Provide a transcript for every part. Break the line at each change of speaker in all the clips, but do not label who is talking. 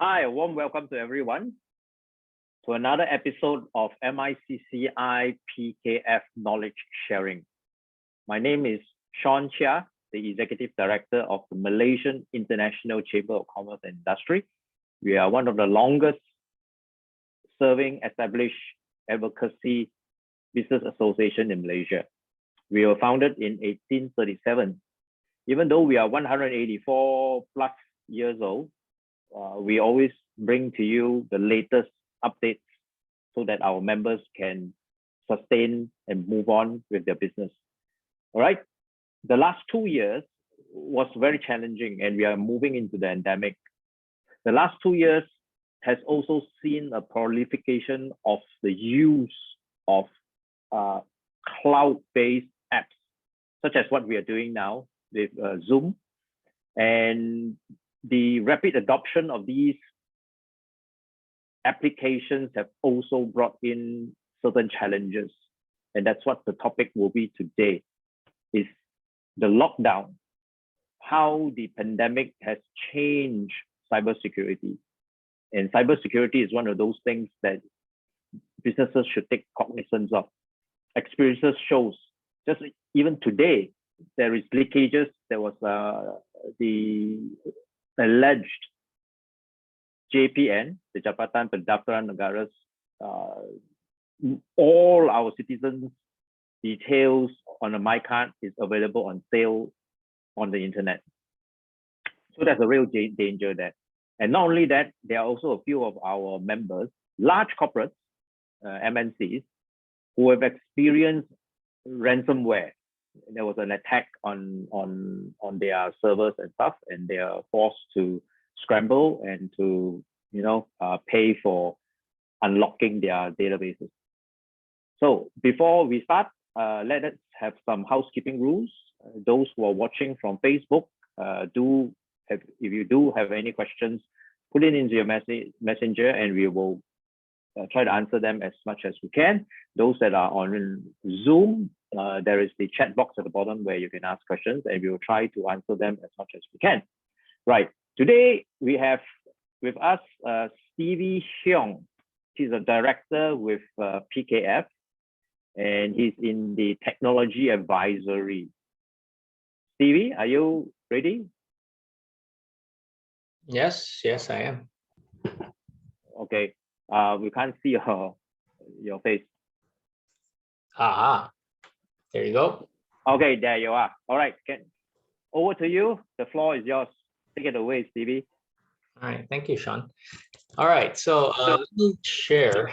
Hi, a warm welcome to everyone to another episode of MICCI PKF Knowledge Sharing. My name is Sean Chia, the Executive Director of the Malaysian International Chamber of Commerce and Industry. We are one of the longest serving established advocacy business association in Malaysia. We were founded in 1837. Even though we are 184 plus years old, we always bring to you the latest updates so that our members can sustain and move on with their business. All right. The last 2 years was very challenging and we are moving into the endemic. The last 2 years has also seen a proliferation of the use of cloud-based apps, such as what we are doing now with Zoom. And the rapid adoption of these applications have also brought in certain challenges. And that's what the topic will be today, is the lockdown, how the pandemic has changed cybersecurity. And cybersecurity is one of those things that businesses should take cognizance of. Experiences shows, just even today, there is leakages. There was the alleged JPN, the Jabatan Pendaftaran Negara, all our citizens' details on a MyCard is available on sale on the internet. So there's a real danger there. And not only that, there are also a few of our members, large corporates, MNCs, who have experienced ransomware. There was an attack on their servers and stuff, and they are forced to scramble and to pay for unlocking their databases. So before we start, let us have some housekeeping rules. Those who are watching from Facebook, if you do have any questions, put it into your messenger, and we will try to answer them as much as we can. Those that are on Zoom, there is the chat box at the bottom where you can ask questions, and we will try to answer them as much as we can. Right. Today, we have with us Stevie Hyung. He's a director with PKF, and he's in the technology advisory. Stevie, are you ready?
Yes, I am.
Okay. We can't see your face.
There you go.
Okay, there you are. All right, over to you. The floor is yours. Take it away, Stevie.
All right, thank you, Sean. All right, so let me share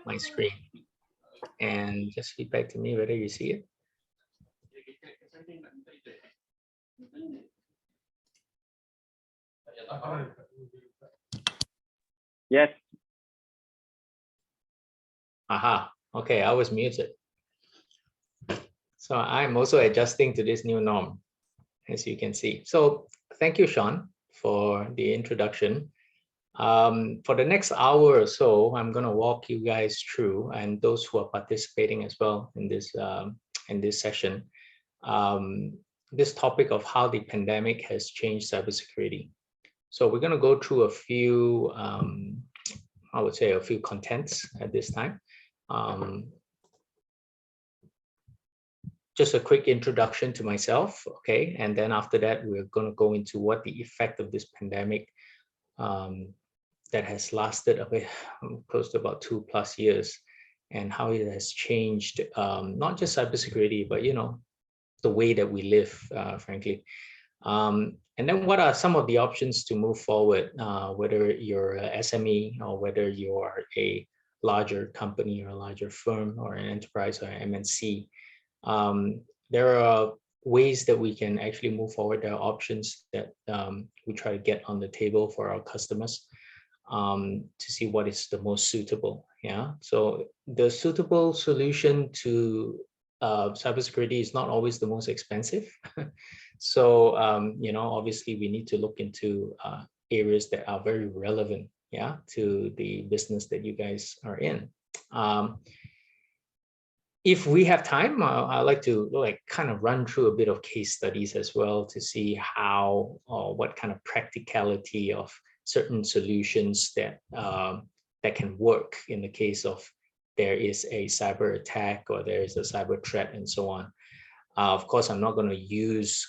my screen and just feedback to me whether you see it.
Yes.
Okay, I was muted. So I'm also adjusting to this new norm, as you can see. So thank you, Sean, for the introduction. For the next hour or so, I'm going to walk you guys through, and those who are participating as well in this session, this topic of how the pandemic has changed cybersecurity. So we're going to go through a few, I would say, a few contents at this time. Just a quick introduction to myself, okay? And then after that, we're going to go into what the effect of this pandemic that has lasted a bit, close to about 2+ years, and how it has changed not just cybersecurity, but the way that we live, frankly. And then what are some of the options to move forward, whether you're a SME or whether you are a larger company or a larger firm or an enterprise or an MNC. There are ways that we can actually move forward. There are options that we try to get on the table for our customers to see what is the most suitable. Yeah. So the suitable solution to cybersecurity is not always the most expensive. So, obviously we need to look into areas that are very relevant, yeah, to the business that you guys are in. If we have time, I'd like to kind of run through a bit of case studies as well to see how, or what kind of practicality of certain solutions that that can work in the case of there is a cyber attack or there is a cyber threat and so on. Of course, I'm not going to use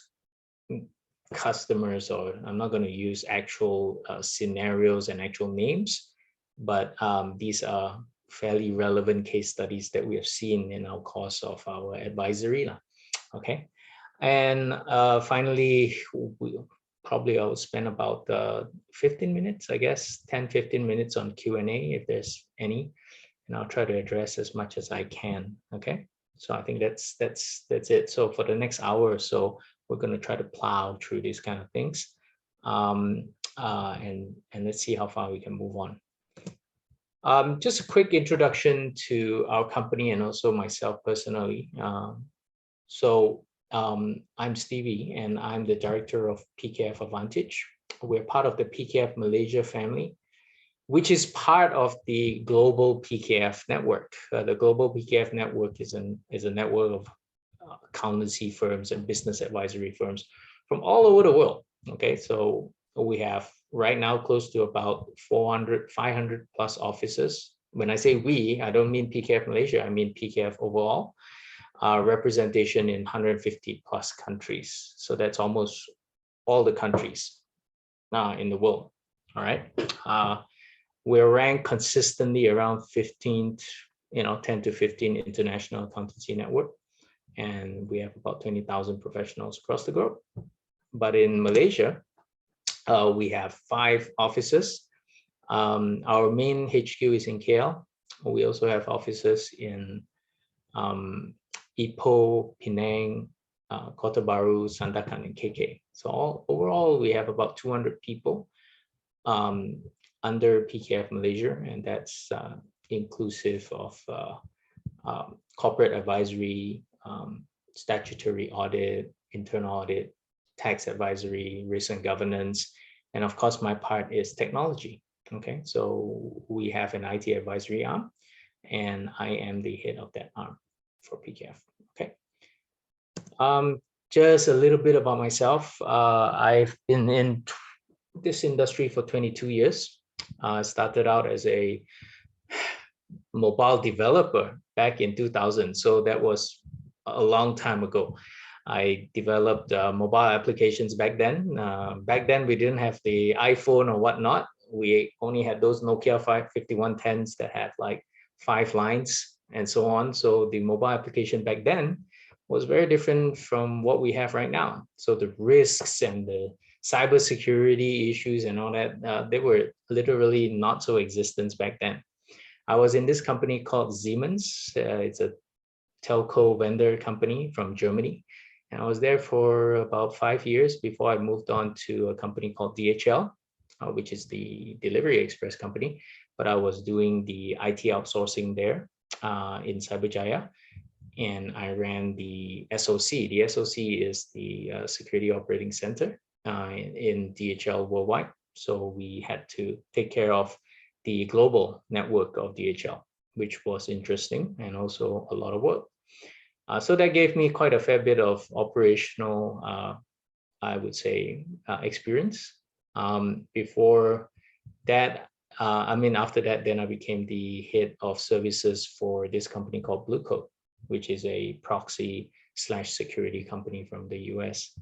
customers, or I'm not going to use actual scenarios and actual names, but these are fairly relevant case studies that we have seen in our course of our advisory. Okay. And finally, I'll spend about 15 minutes, I guess, 10-15 minutes on Q&A if there's any, and I'll try to address as much as I can. Okay, so I think that's it. So for the next hour or so, we're going to try to plow through these kind of things, and let's see how far we can move on. Just a quick introduction to our company and also myself personally. I'm Stevie, and I'm the director of PKF Advantage. We're part of the PKF Malaysia family, which is part of the global PKF network. The global PKF network is a network of accountancy firms and business advisory firms from all over the world. Okay, so we have right now close to about 500 plus offices. When I say we, I don't mean PKF Malaysia, I mean PKF overall. Representation in 150 plus countries. So that's almost all the countries in the world. All right. We're ranked consistently around 10 to 15 international accountancy network. And we have about 20,000 professionals across the globe. But in Malaysia, we have 5 offices. Our main HQ is in KL. We also have offices in Ipoh, Penang, Kota Baru, Sandakan, and KK. So overall, we have about 200 people under PKF Malaysia, and that's inclusive of corporate advisory, statutory audit, internal audit, tax advisory, risk and governance, and of course, my part is technology. Okay, so we have an IT advisory arm, and I am the head of that arm for PKF. Okay. Just a little bit about myself. I've been in this industry for 22 years. I started out as a mobile developer back in 2000. So that was a long time ago. I developed mobile applications back then. Back then, we didn't have the iPhone or whatnot. We only had those Nokia 5110s that had like 5 lines and so on. So the mobile application back then was very different from what we have right now. So the risks and the cybersecurity issues and all that, they were literally not so existent back then. I was in this company called Siemens. It's a telco vendor company from Germany. And I was there for about 5 years before I moved on to a company called DHL, which is the delivery express company. But I was doing the IT outsourcing there in Cyberjaya. And I ran the SOC. The SOC is the Security Operating Center in DHL worldwide. So we had to take care of the global network of DHL, which was interesting and also a lot of work. So that gave me quite a fair bit of operational, I would say, experience. Before that, after that, then I became the head of services for this company called Blue Coat, which is a proxy/security company from the US.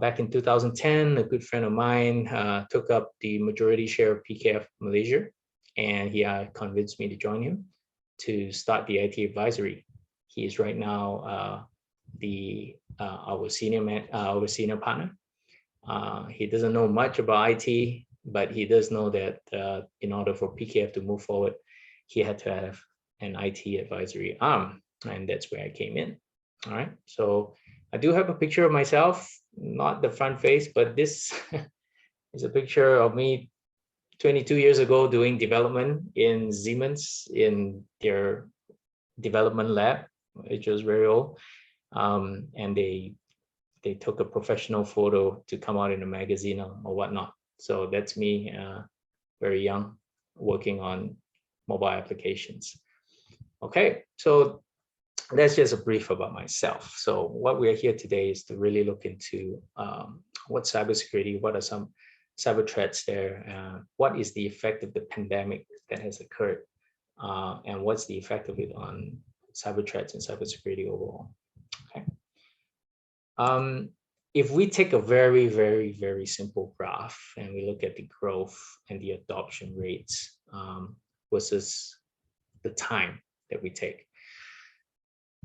Back in 2010, a good friend of mine took up the majority share of PKF Malaysia, and he convinced me to join him to start the IT advisory. He is right now our senior partner. He doesn't know much about IT, but he does know that in order for PKF to move forward, he had to have an IT advisory arm, and that's where I came in. All right, so I do have a picture of myself, not the front face, but this is a picture of me 22 years ago doing development in Siemens in their development lab, which was very old. And they took a professional photo to come out in a magazine or whatnot. So that's me very young, working on mobile applications. Okay, so that's just a brief about myself. So what we are here today is to really look into what cybersecurity, what are some cyber threats there. What is the effect of the pandemic that has occurred? And what's the effect of it on cyber threats and cybersecurity overall? Okay. If we take a very, very, very simple graph and we look at the growth and the adoption rates versus the time that we take,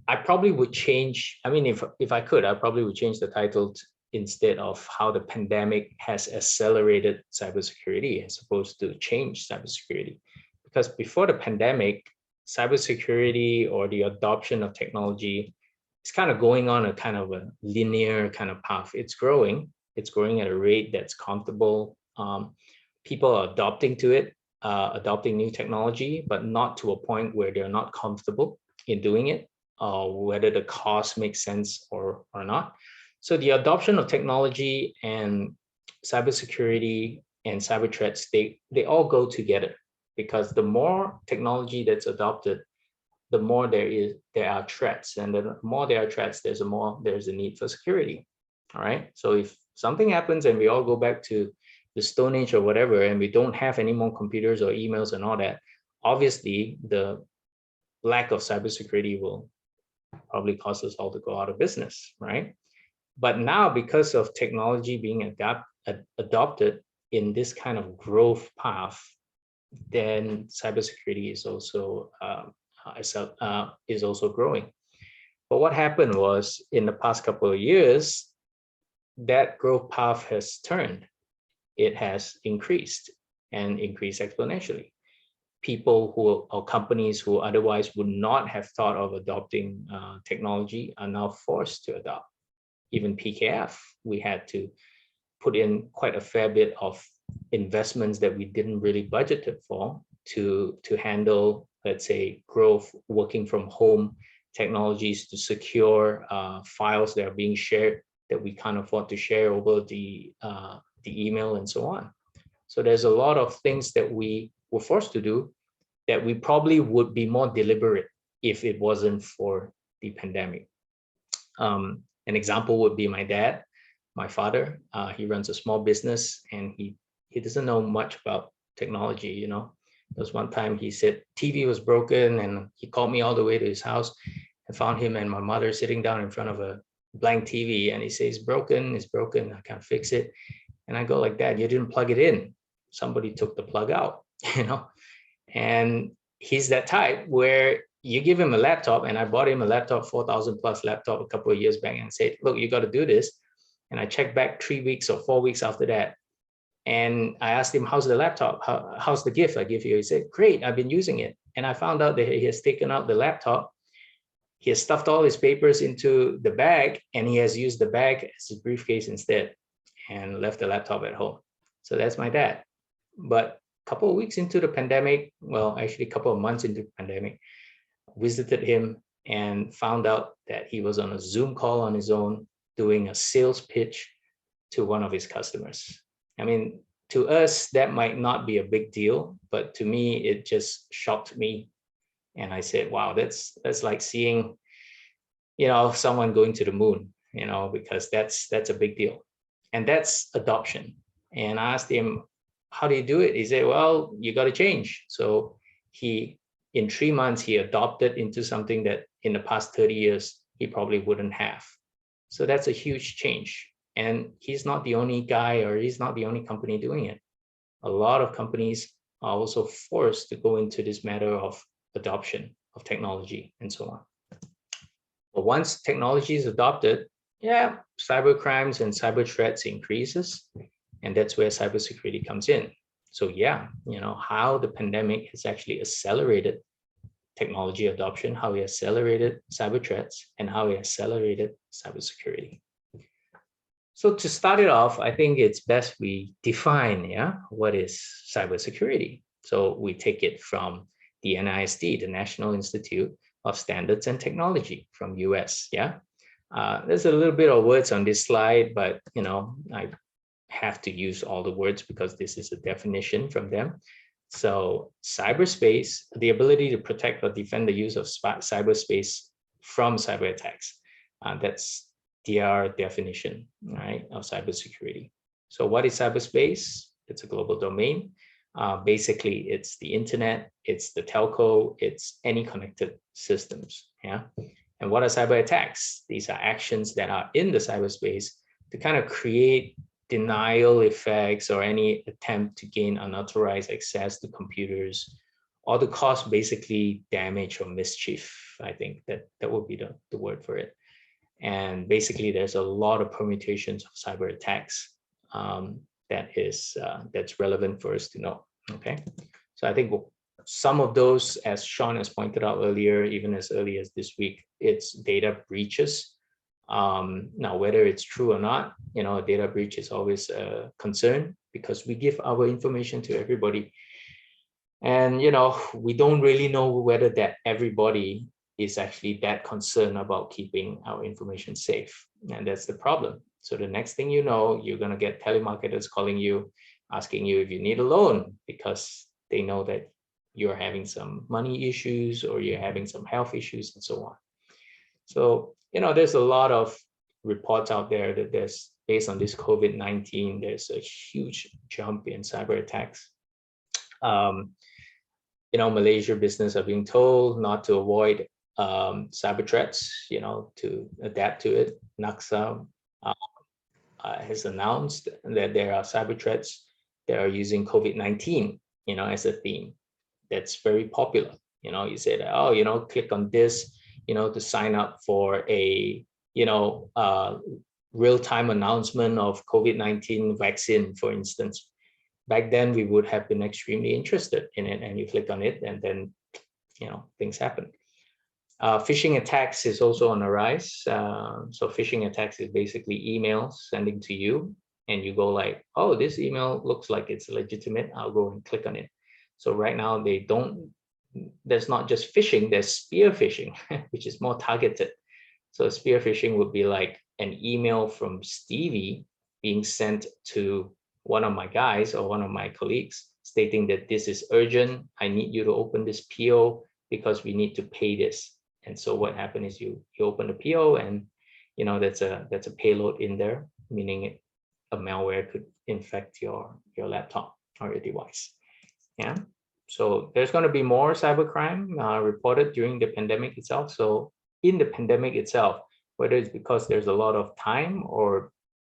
I probably would change. I mean, if I could, I probably would change the title instead of how the pandemic has accelerated cybersecurity as opposed to change cybersecurity. Because before the pandemic, cybersecurity or the adoption of technology is kind of going on a kind of a linear kind of path. It's growing at a rate that's comfortable. People are adopting to it, adopting new technology, but not to a point where they're not comfortable in doing it, whether the cost makes sense or not. So the adoption of technology and cybersecurity and cyber threats, they all go together, because the more technology that's adopted, the more there are threats, and the more there are threats, there's a need for security. All right. So if something happens and we all go back to the Stone Age or whatever, and we don't have any more computers or emails and all that, obviously the lack of cybersecurity will probably cause us all to go out of business, right? But now, because of technology being adopted in this kind of growth path, then cybersecurity is also growing. But what happened was, in the past couple of years, that growth path has turned. It has increased, and increased exponentially. People or companies who otherwise would not have thought of adopting technology are now forced to adopt. Even PKF, we had to put in quite a fair bit of investments that we didn't really budget for to handle, let's say, growth, working from home technologies to secure files that are being shared that we can't afford to share over the email and so on. So there's a lot of things that we were forced to do that we probably would be more deliberate if it wasn't for the pandemic. An example would be my dad, my father. He runs a small business, and he doesn't know much about technology. You know, there was one time he said TV was broken, and he called me all the way to his house and found him and my mother sitting down in front of a blank TV, and he says, it's broken, I can't fix it. And I go like, Dad, you didn't plug it in. Somebody took the plug out, you know. And he's that type where you give him a laptop, and I bought him a laptop, 4,000 plus laptop a couple of years back, and said, look, you got to do this. And I checked back 3 weeks or 4 weeks after that. And I asked him, how's the laptop? How's the gift I give you? He said, great, I've been using it. And I found out that he has taken out the laptop. He has stuffed all his papers into the bag, and he has used the bag as his briefcase instead, and left the laptop at home. So that's my dad. But a couple of weeks into the pandemic, well, actually a couple of months into the pandemic, visited him and found out that he was on a Zoom call on his own doing a sales pitch to one of his customers. I mean, to us, that might not be a big deal, but to me, it just shocked me. And I said, wow, that's like seeing, you know, someone going to the moon, you know, because that's a big deal. And that's adoption. And I asked him, how do you do it? He said, well, you got to change. So in 3 months, he adopted into something that in the past 30 years, he probably wouldn't have. So that's a huge change. And he's not the only guy, or he's not the only company doing it. A lot of companies are also forced to go into this matter of adoption of technology and so on. But once technology is adopted, yeah, cyber crimes and cyber threats increases. And that's where cybersecurity comes in. So yeah, you know, how the pandemic has actually accelerated technology adoption, how it accelerated cyber threats, and how it accelerated cybersecurity. So to start it off, I think it's best we define, what is cybersecurity. So we take it from the NIST, the National Institute of Standards and Technology from US, there's a little bit of words on this slide, but you know, I have to use all the words because this is a definition from them. So cyberspace, the ability to protect or defend the use of cyberspace from cyber attacks. That's their definition, right, of cybersecurity. So what is cyberspace? It's a global domain. Basically, it's the internet, it's the telco, it's any connected systems. Yeah. And what are cyber attacks? These are actions that are in the cyberspace to kind of create denial effects or any attempt to gain unauthorized access to computers, or to cause basically damage or mischief. I think that would be the word for it. And basically, there's a lot of permutations of cyber attacks that's relevant for us to know. Okay, so I think some of those, as Sean has pointed out earlier, even as early as this week, it's data breaches. Now, whether it's true or not, a data breach is always a concern because we give our information to everybody. And, we don't really know whether that everybody is actually that concerned about keeping our information safe. And that's the problem. So the next thing you know, you're going to get telemarketers calling you, asking you if you need a loan because they know that you're having some money issues or you're having some health issues and so on. So, there's a lot of reports out there that there's, based on this COVID-19, there's a huge jump in cyber attacks. Malaysia business are being told not to avoid cyber threats, to adapt to it. NACSA has announced that there are cyber threats that are using COVID-19, as a theme. That's very popular. You say that, oh, click on this, to sign up for a, real-time announcement of COVID-19 vaccine, for instance. Back then, we would have been extremely interested in it, and you click on it, and then, things happen. Phishing attacks is also on the rise. So phishing attacks is basically emails sending to you, and you go like, oh, this email looks like it's legitimate. I'll go and click on it. So right now, there's not just phishing, there's spear phishing, which is more targeted. So spear phishing would be like an email from Stevie being sent to one of my guys or one of my colleagues stating that this is urgent. I need you to open this PO because we need to pay this. And so what happened is you open the PO and that's a payload in there, meaning a malware could infect your laptop or your device. Yeah. So there's going to be more cybercrime reported during the pandemic itself. So in the pandemic itself, whether it's because there's a lot of time or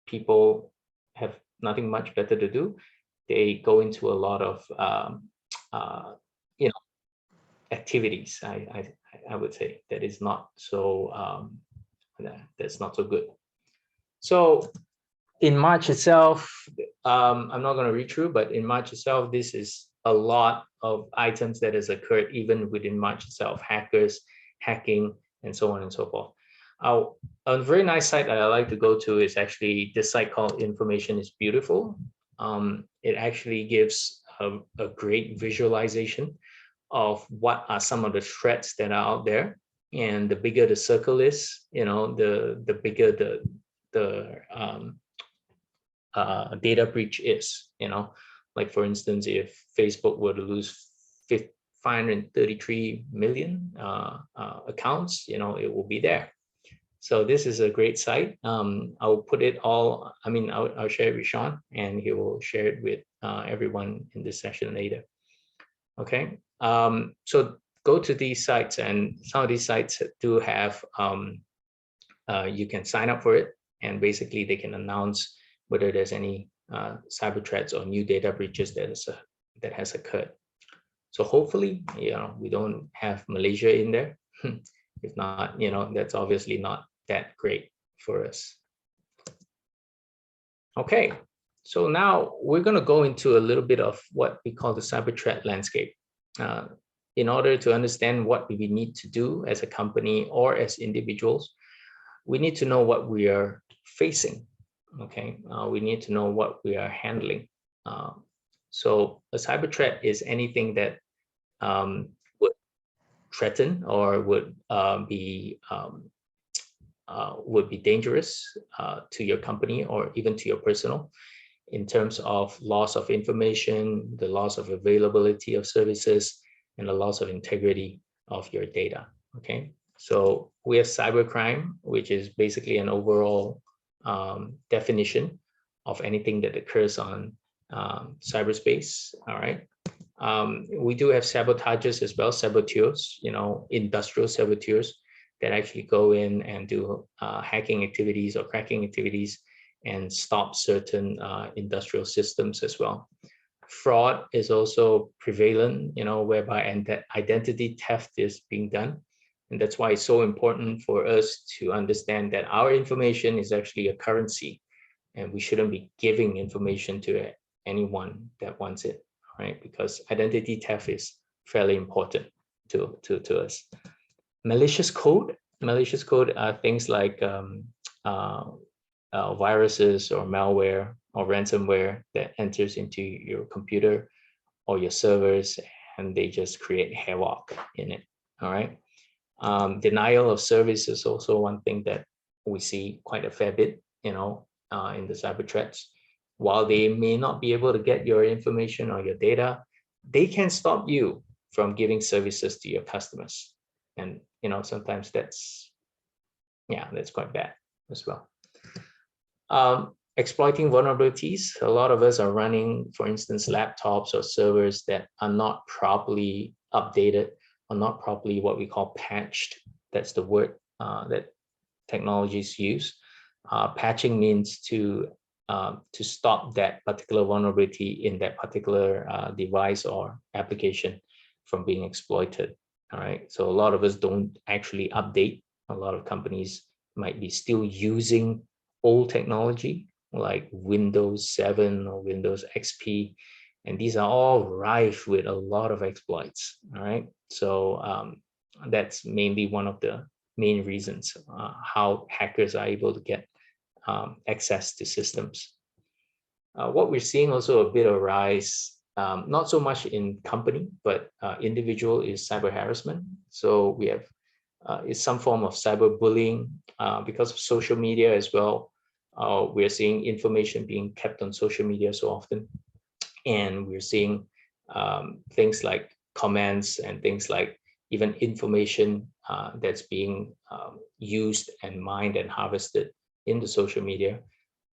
people have nothing much better to do, they go into a lot of activities. I would say that is not so that's not so good. So in March itself, I'm not going to read through, but in March itself, this is a lot of items that has occurred even within March itself, hackers, hacking, and so on and so forth. A very nice site that I like to go to is actually this site called Information is Beautiful. It actually gives a great visualization of what are some of the threats that are out there. And the bigger the circle is, the bigger the data breach is, like for instance, if Facebook were to lose 533 million accounts, it will be there. So this is a great site. I'll put it all, I'll share it with Sean and he will share it with everyone in this session later. Okay, so go to these sites, and some of these sites do have, you can sign up for it, and basically they can announce whether there's any cyber threats or new data breaches that has occurred. So hopefully, we don't have Malaysia in there. If not, that's obviously not that great for us. Okay, so now we're going to go into a little bit of what we call the cyber threat landscape. In order to understand what we need to do as a company or as individuals, we need to know what we are facing. Okay, we need to know what we are handling. So a cyber threat is anything that would threaten or would be dangerous to your company or even to your personal, in terms of loss of information, the loss of availability of services, and the loss of integrity of your data. Okay, so we have cybercrime, which is basically an overall definition of anything that occurs on cyberspace. All right. We do have sabotagers as well, saboteurs, industrial saboteurs that actually go in and do hacking activities or cracking activities and stop certain industrial systems as well. Fraud is also prevalent, whereby identity theft is being done. And that's why it's so important for us to understand that our information is actually a currency, and we shouldn't be giving information to anyone that wants it, right? Because identity theft is fairly important to us. Malicious code are things like viruses or malware or ransomware that enters into your computer or your servers, and they just create havoc in it. All right. Denial of service is also one thing that we see quite a fair bit, in the cyber threats. While they may not be able to get your information or your data, they can stop you from giving services to your customers. And, sometimes that's quite bad as well. Exploiting vulnerabilities. A lot of us are running, for instance, laptops or servers that are not properly updated or not properly what we call patched. That's the word that technologies use. Patching means to stop that particular vulnerability in that particular device or application from being exploited. All right. So a lot of us don't actually update. A lot of companies might be still using old technology like Windows 7 or Windows XP, and these are all rife with a lot of exploits. All right. So that's mainly one of the main reasons how hackers are able to get access to systems. What we're seeing also a bit of rise, not so much in company, but individual, is cyber harassment. So we have is some form of cyberbullying because of social media as well. We're seeing information being kept on social media so often, and we're seeing things like comments and things like even information that's being used and mined and harvested in the social media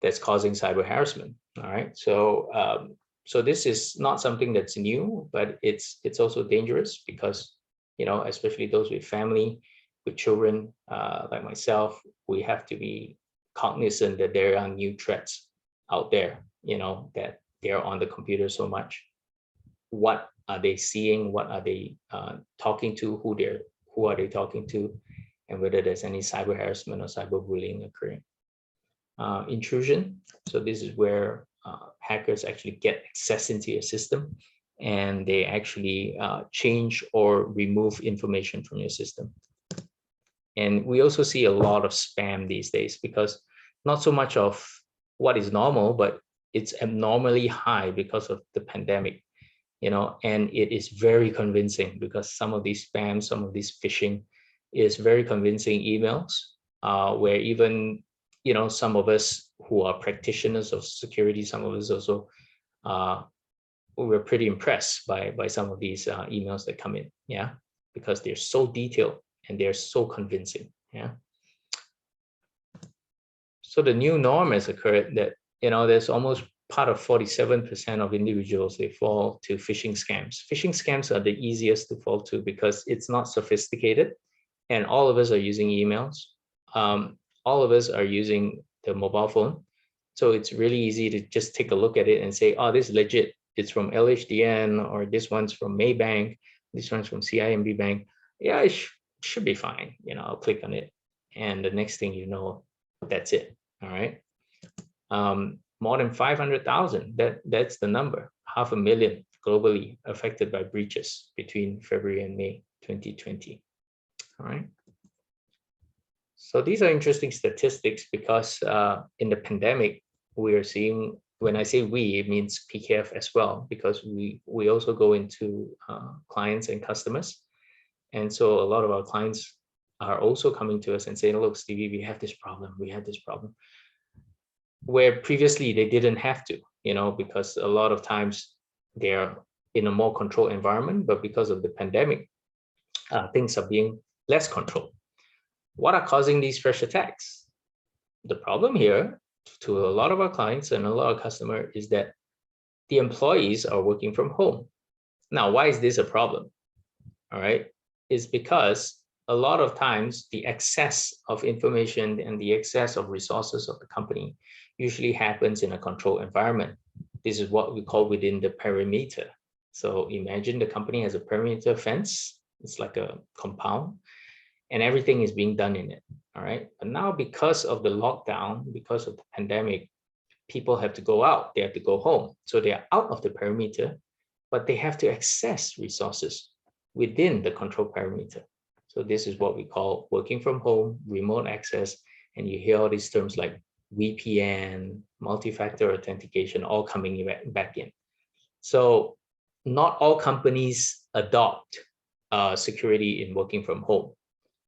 that's causing cyber harassment. All right, so this is not something that's new, but it's also dangerous because, especially those with family, with children like myself, we have to be cognizant that there are new threats out there, that they're on the computer so much. What are they seeing? What are they talking to? Who are they talking to? And whether there's any cyber harassment or cyberbullying occurring. Intrusion. So this is where hackers actually get access into your system, and they actually change or remove information from your system. And we also see a lot of spam these days, because not so much of what is normal, but it's abnormally high because of the pandemic, and it is very convincing because some of these spams, some of these phishing is very convincing emails where even, some of us who are practitioners of security, some of us also, we're pretty impressed by some of these emails that come in, because they're so detailed and they're so convincing, So the new norm has occurred that, there's almost part of 47% of individuals, they fall to phishing scams. Phishing scams are the easiest to fall to because it's not sophisticated, and all of us are using emails. All of us are using the mobile phone. So it's really easy to just take a look at it and say, oh, this is legit. It's from LHDN, or this one's from Maybank, this one's from CIMB Bank. Yeah, it should be fine. I'll click on it. And the next thing you know, that's it. All right. More than 500,000, that's the number, 500,000 globally affected by breaches between February and May 2020. All right. So these are interesting statistics because in the pandemic, we are seeing, when I say we, it means PKF as well, because we also go into clients and customers. And so a lot of our clients are also coming to us and saying, look, Stevie, we have this problem, where previously they didn't have to, because a lot of times they're in a more controlled environment, but because of the pandemic, things are being less controlled. What are causing these fresh attacks? The problem here, to a lot of our clients and a lot of customers is that the employees are working from home. Now, why is this a problem? All right, is because a lot of times the excess of information and the excess of resources of the company usually happens in a controlled environment. This is what we call within the perimeter. So imagine the company has a perimeter fence. It's like a compound, and everything is being done in it. All right. But now, because of the lockdown, because of the pandemic, people have to go out. They have to go home. So they are out of the perimeter, but they have to access resources within the control perimeter. So this is what we call working from home, remote access, and you hear all these terms like VPN, multi-factor authentication, all coming back in. So not all companies adopt security in working from home.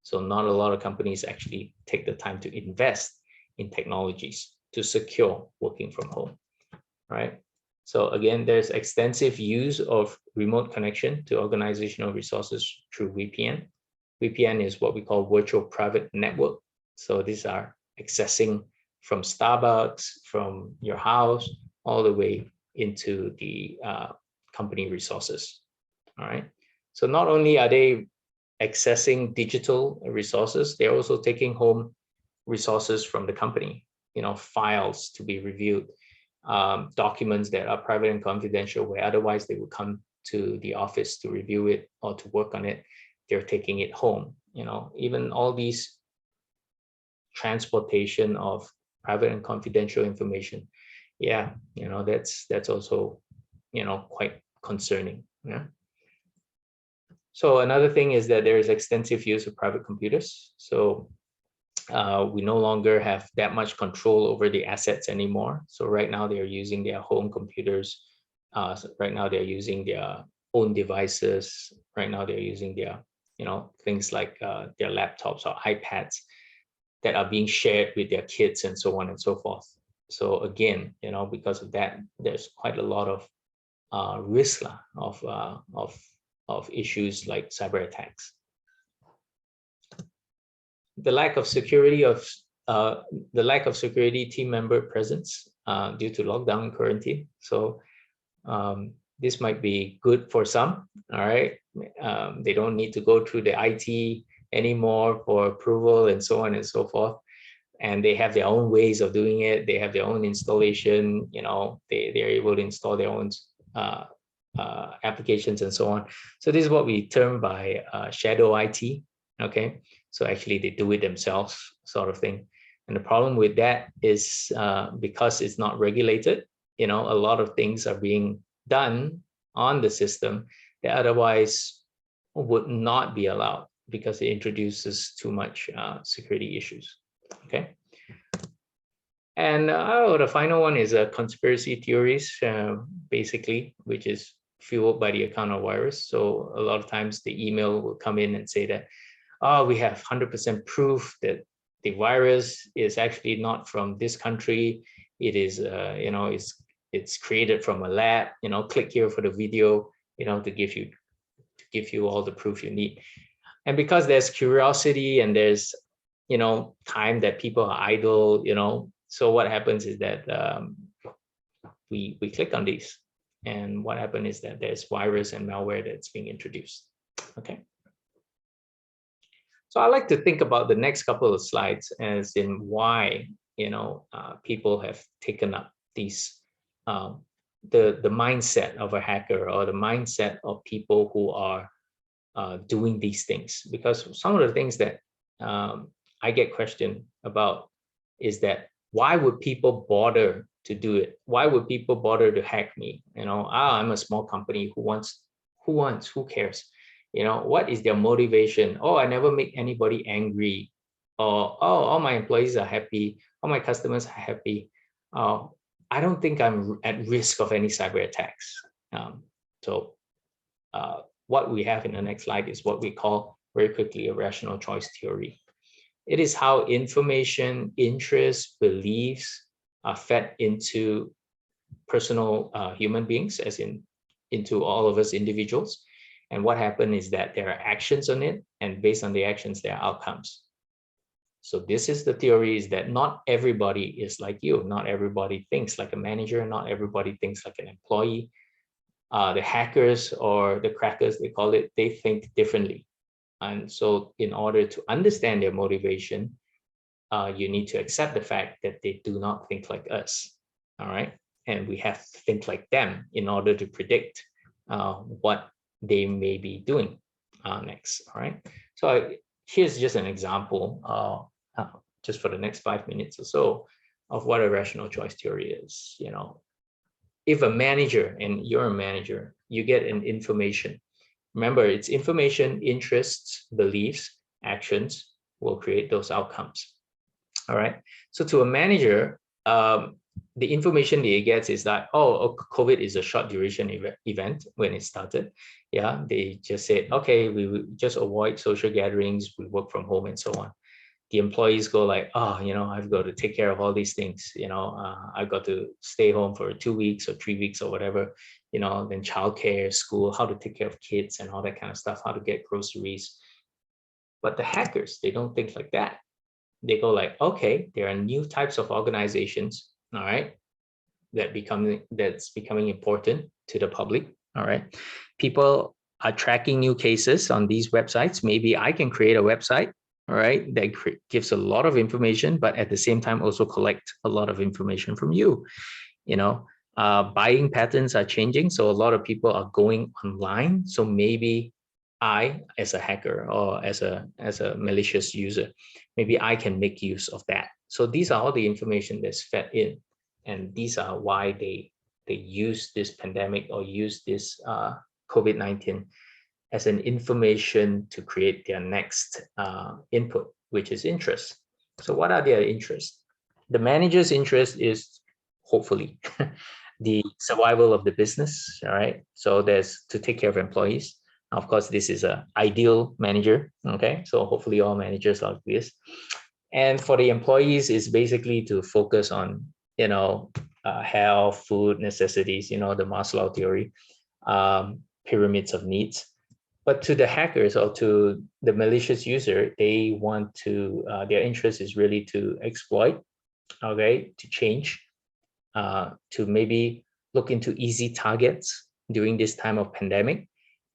So not a lot of companies actually take the time to invest in technologies to secure working from home, right? So again, there's extensive use of remote connection to organizational resources through VPN. VPN is what we call virtual private network. So these are accessing from Starbucks, from your house, all the way into the company resources, all right? So not only are they accessing digital resources, they're also taking home resources from the company, files to be reviewed, documents that are private and confidential, where otherwise they would come to the office to review it or to work on it. They're taking it home. Even all these transportation of private and confidential information, that's also quite concerning. Yeah. So another thing is that there is extensive use of private computers. So we no longer have that much control over the assets anymore. So right now they're using their home computers. Right now they're using their own devices. Right now they're using their, things like their laptops or iPads that are being shared with their kids and so on and so forth. So again, because of that, there's quite a lot of risk of issues like cyber attacks. The lack of security team member presence due to lockdown and quarantine. So this might be good for some. All right, they don't need to go through the IT anymore for approval and so on and so forth. And they have their own ways of doing it. They have their own installation. They're able to install their own applications and so on. So this is what we term by shadow IT. Okay, so actually they do it themselves, sort of thing. And the problem with that is because it's not regulated, a lot of things are being done on the system that otherwise would not be allowed because it introduces too much security issues. Okay. And the final one is conspiracy theories, basically, which is fueled by the account of virus. So a lot of times the email will come in and say that, we have 100% proof that the virus is actually not from this country. It is, it's created from a lab. Click here for the video, to give you all the proof you need. And because there's curiosity and there's, time that people are idle, so what happens is that we click on these, and what happened is that there's virus and malware that's being introduced. Okay. So I like to think about the next couple of slides as in why, people have taken up these, the mindset of a hacker or the mindset of people who are doing these things. Because some of the things that I get questioned about is that why would people bother to do it? Why would people bother to hack me? I'm a small company. Who cares? What is their motivation? Oh, I never make anybody angry. Or, oh, all my employees are happy. All my customers are happy. I don't think I'm at risk of any cyber attacks. So what we have in the next slide is what we call very quickly a rational choice theory. It is how information, interests, beliefs are fed into personal human beings, as into all of us individuals. And what happened is that there are actions on it, and based on the actions, there are outcomes. So this is the theory, is that not everybody is like you. Not everybody thinks like a manager. Not everybody thinks like an employee. The hackers or the crackers, they call it, they think differently. And so in order to understand their motivation, you need to accept the fact that they do not think like us. All right. And we have to think like them in order to predict what they may be doing next. All right. So here's just an example, just for the next 5 minutes or so, of what a rational choice theory is. You know, if a manager, and you're a manager, you get an information. Remember, it's information, interests, beliefs, actions will create those outcomes. All right. So to a manager, the information that he gets is that, oh, COVID is a short duration event when it started. Yeah, they just said, okay, we will just avoid social gatherings, we work from home and so on. The employees go like, oh, you know, I've got to take care of all these things. You know, I've got to stay home for 2 weeks or 3 weeks or whatever, you know, then childcare, school, how to take care of kids and all that kind of stuff, how to get groceries. But the hackers, they don't think like that. They go like, okay, there are new types of organizations, all right, that's becoming important to the public, all right. People are tracking new cases on these websites. Maybe I can create a website, all right, that gives a lot of information, but at the same time also collect a lot of information from you. You know, buying patterns are changing, so a lot of people are going online. So maybe I, as a hacker or as a malicious user, maybe I can make use of that. So these are all the information that's fed in, and these are why they use this pandemic or use this COVID-19 as an information to create their next input, which is interest. So what are their interests? The manager's interest is hopefully the survival of the business, all right? So there's to take care of employees. Of course, this is an ideal manager, okay? So hopefully all managers are like this. And for the employees, is basically to focus on, you know, health, food, necessities, you know, the Maslow theory, pyramids of needs. But to the hackers or to the malicious user, they want to, their interest is really to exploit, okay, to change, to maybe look into easy targets during this time of pandemic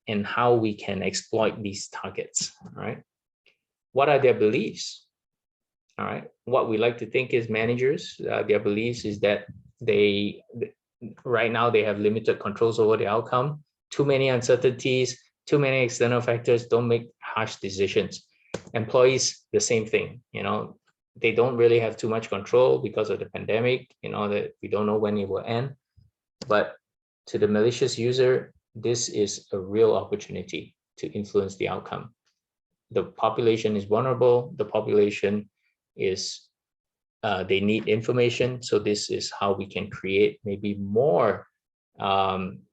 and how we can exploit these targets, all right? What are their beliefs? All right, what we like to think is managers, their beliefs is that they, right now they have limited controls over the outcome, too many uncertainties, too many external factors, don't make harsh decisions. Employees, the same thing, you know, they don't really have too much control because of the pandemic, you know, that we don't know when it will end. But to the malicious user, this is a real opportunity to influence the outcome. The population is vulnerable, the population is, they need information. So this is how we can create maybe more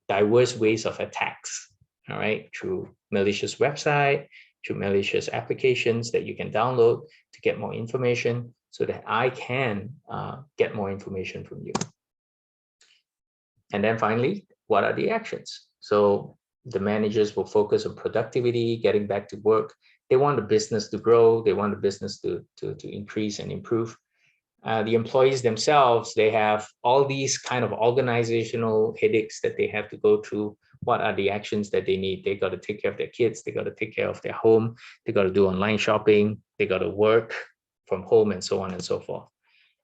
diverse ways of attacks, all right, through malicious website, through malicious applications that you can download to get more information so that I can get more information from you. And then finally, what are the actions? So the managers will focus on productivity, getting back to work. They want the business to grow. They want the business to increase and improve. The employees themselves, they have all these kind of organizational headaches that they have to go through. What are the actions that they need? They got to take care of their kids. They got to take care of their home. They got to do online shopping. They got to work from home and so on and so forth.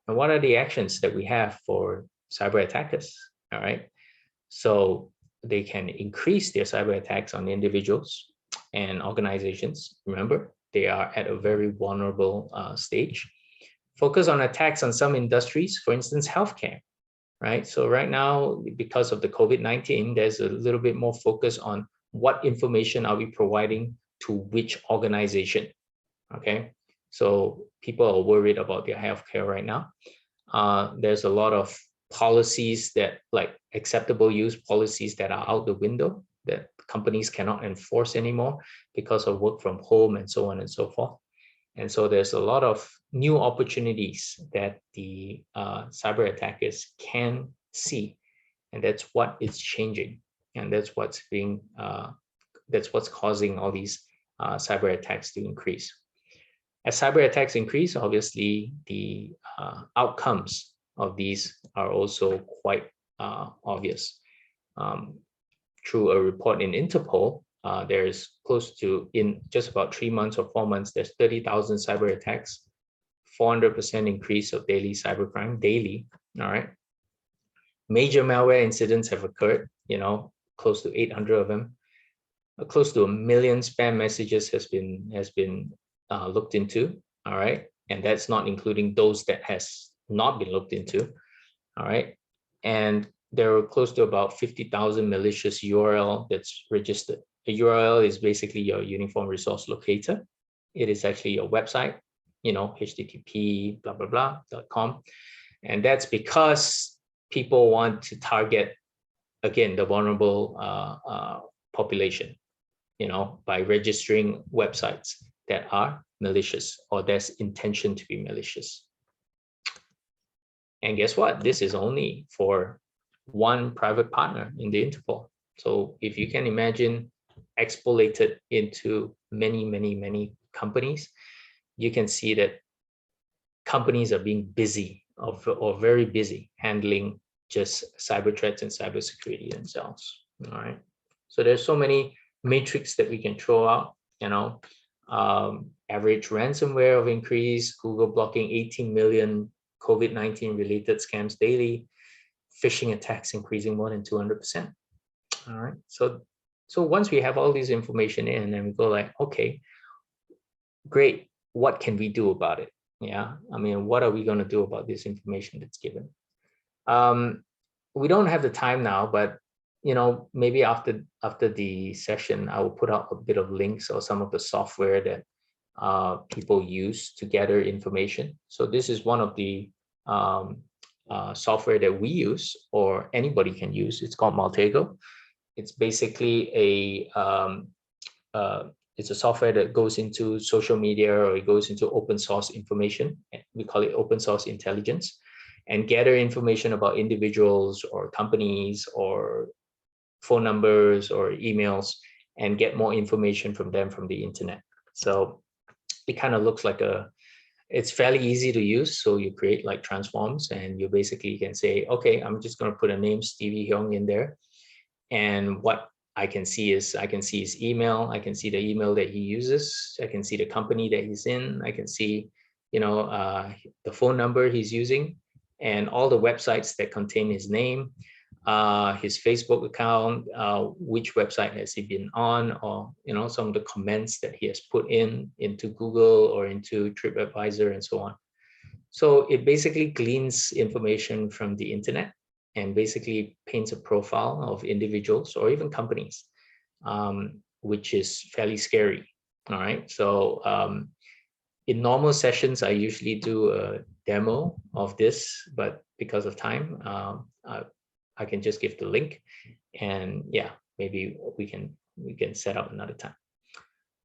And what are the actions that we have for cyber attackers? All right. So they can increase their cyber attacks on individuals and organizations. Remember, they are at a very vulnerable stage. Focus on attacks on some industries, for instance, healthcare, right? So right now, because of the COVID-19, there's a little bit more focus on what information are we providing to which organization, okay? So people are worried about their healthcare right now. There's a lot of policies that, like acceptable use policies, that are out the window that companies cannot enforce anymore because of work from home and so on and so forth. And so there's a lot of new opportunities that the cyber attackers can see, and that's what is changing, and that's what's being that's what's causing all these cyber attacks to increase. As cyber attacks increase, obviously the outcomes of these are also quite obvious. Through a report in Interpol, there's close to, in just about 3 months or 4 months, there's 30,000 cyber attacks, 400% increase of daily cybercrime daily. All right. Major malware incidents have occurred, close to 800 of them. Close to 1 million spam messages has been looked into. All right. And that's not including those that has not been looked into. All right. And there are close to about 50,000 malicious URL that's registered. A URL is basically your uniform resource locator. It is actually your website, http blah, blah, blah.com. And that's because people want to target, again, the vulnerable population, by registering websites that are malicious or there's intention to be malicious. And guess what? This is only for one private partner in the Interpol. So if you can imagine extrapolated into many, many, many companies, you can see that companies are being busy or very busy handling just cyber threats and cybersecurity themselves. All right. So there's so many metrics that we can throw out, average ransomware of increase, Google blocking 18 million COVID-19 related scams daily, phishing attacks increasing more than 200%. All right. So once we have all this information in, and we go like, okay, great. What can we do about it? Yeah. I mean, what are we going to do about this information that's given? We don't have the time now, but maybe after the session, I will put out a bit of links or some of the software that people use to gather information. So this is one of the software that we use or anybody can use. It's called Maltego. It's basically it's a software that goes into social media or it goes into open source information. We call it open source intelligence, and gather information about individuals or companies or phone numbers or emails and get more information from them from the internet. So it kind of looks like it's fairly easy to use. So you create like transforms and you basically can say, okay, I'm just going to put a name Stevie Hyung in there. And what I can see his email. I can see the email that he uses. I can see the company that he's in. I can see, the phone number he's using and all the websites that contain his name, his Facebook account, which website has he been on, or, some of the comments that he has put into Google or into TripAdvisor and so on. So it basically gleans information from the internet and basically paints a profile of individuals or even companies, which is fairly scary. All right. So in normal sessions, I usually do a demo of this, but because of time, I can just give the link, and yeah, maybe we can set up another time.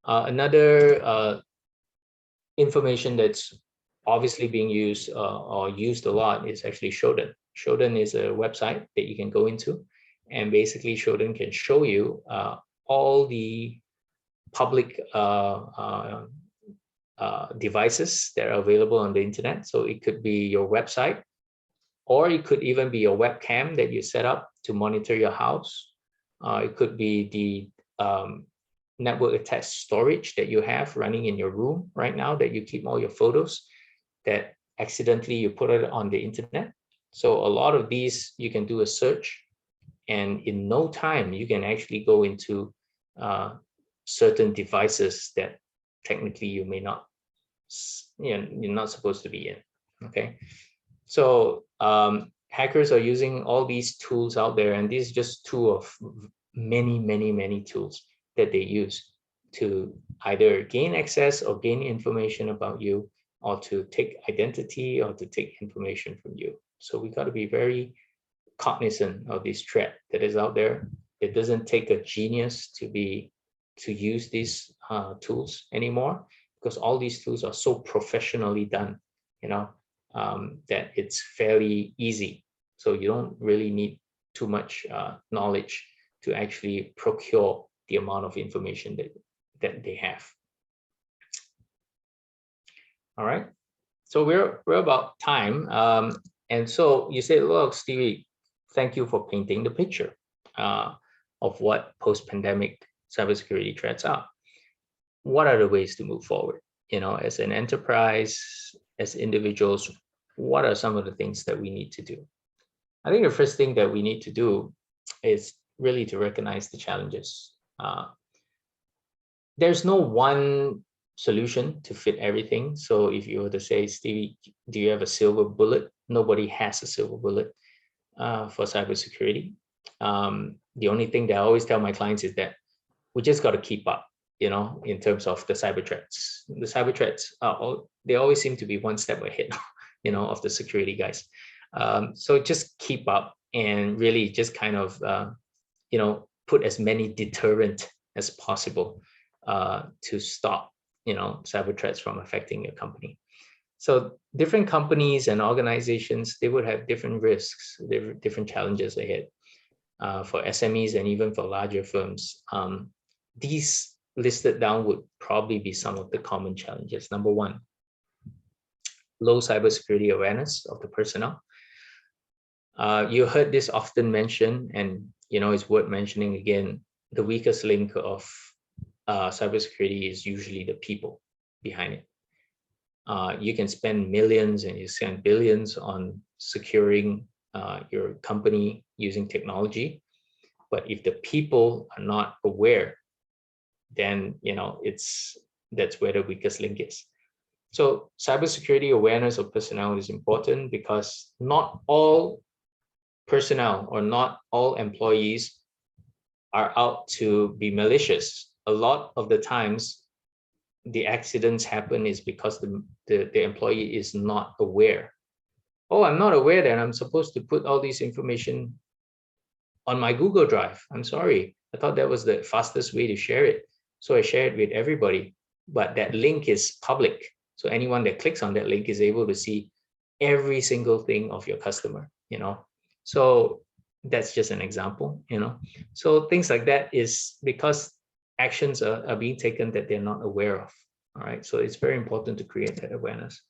Another information that's obviously being used or used a lot is actually Shodan. Shodan is a website that you can go into, and basically Shodan can show you all the public devices that are available on the internet. So it could be your website, or it could even be your webcam that you set up to monitor your house. It could be the network attached storage that you have running in your room right now that you keep all your photos that accidentally you put it on the internet. So a lot of these, you can do a search, and in no time, you can actually go into certain devices that technically you may not, you're not supposed to be in, okay? So hackers are using all these tools out there, and these are just two of many, many, many tools that they use to either gain access or gain information about you, or to take identity or to take information from you. So we got to be very cognizant of this threat that is out there. It doesn't take a genius to use these tools anymore, because all these tools are so professionally done, that it's fairly easy. So you don't really need too much knowledge to actually procure the amount of information that they have. All right. So we're about time. And so you say, look, Stevie, thank you for painting the picture of what post-pandemic cybersecurity threats are. What are the ways to move forward? As an enterprise, as individuals, what are some of the things that we need to do? I think the first thing that we need to do is really to recognize the challenges. There's no one solution to fit everything. So if you were to say, Stevie, do you have a silver bullet? Nobody has a silver bullet for cybersecurity. The only thing that I always tell my clients is that we just got to keep up, in terms of the cyber threats. The cyber threats they always seem to be one step ahead, of the security guys. So just keep up and really just kind of, put as many deterrent as possible to stop, cyber threats from affecting your company. So different companies and organizations, they would have different risks, different challenges ahead. For SMEs and even for larger firms, these listed down would probably be some of the common challenges. Number one, low cybersecurity awareness of the personnel. You heard this often mentioned, and it's worth mentioning again. The weakest link of cybersecurity is usually the people behind it. You can spend millions and you spend billions on securing your company using technology, but if the people are not aware, then that's where the weakest link is. So cybersecurity awareness of personnel is important because not all personnel or not all employees are out to be malicious. A lot of the times, the accidents happen is because the employee is not aware. Oh, I'm not aware that I'm supposed to put all this information on my Google Drive. I'm sorry. I thought that was the fastest way to share it. So I share it with everybody, but that link is public. So anyone that clicks on that link is able to see every single thing of your customer, So that's just an example, So things like that is because actions are being taken that they're not aware of. All right. So it's very important to create that awareness.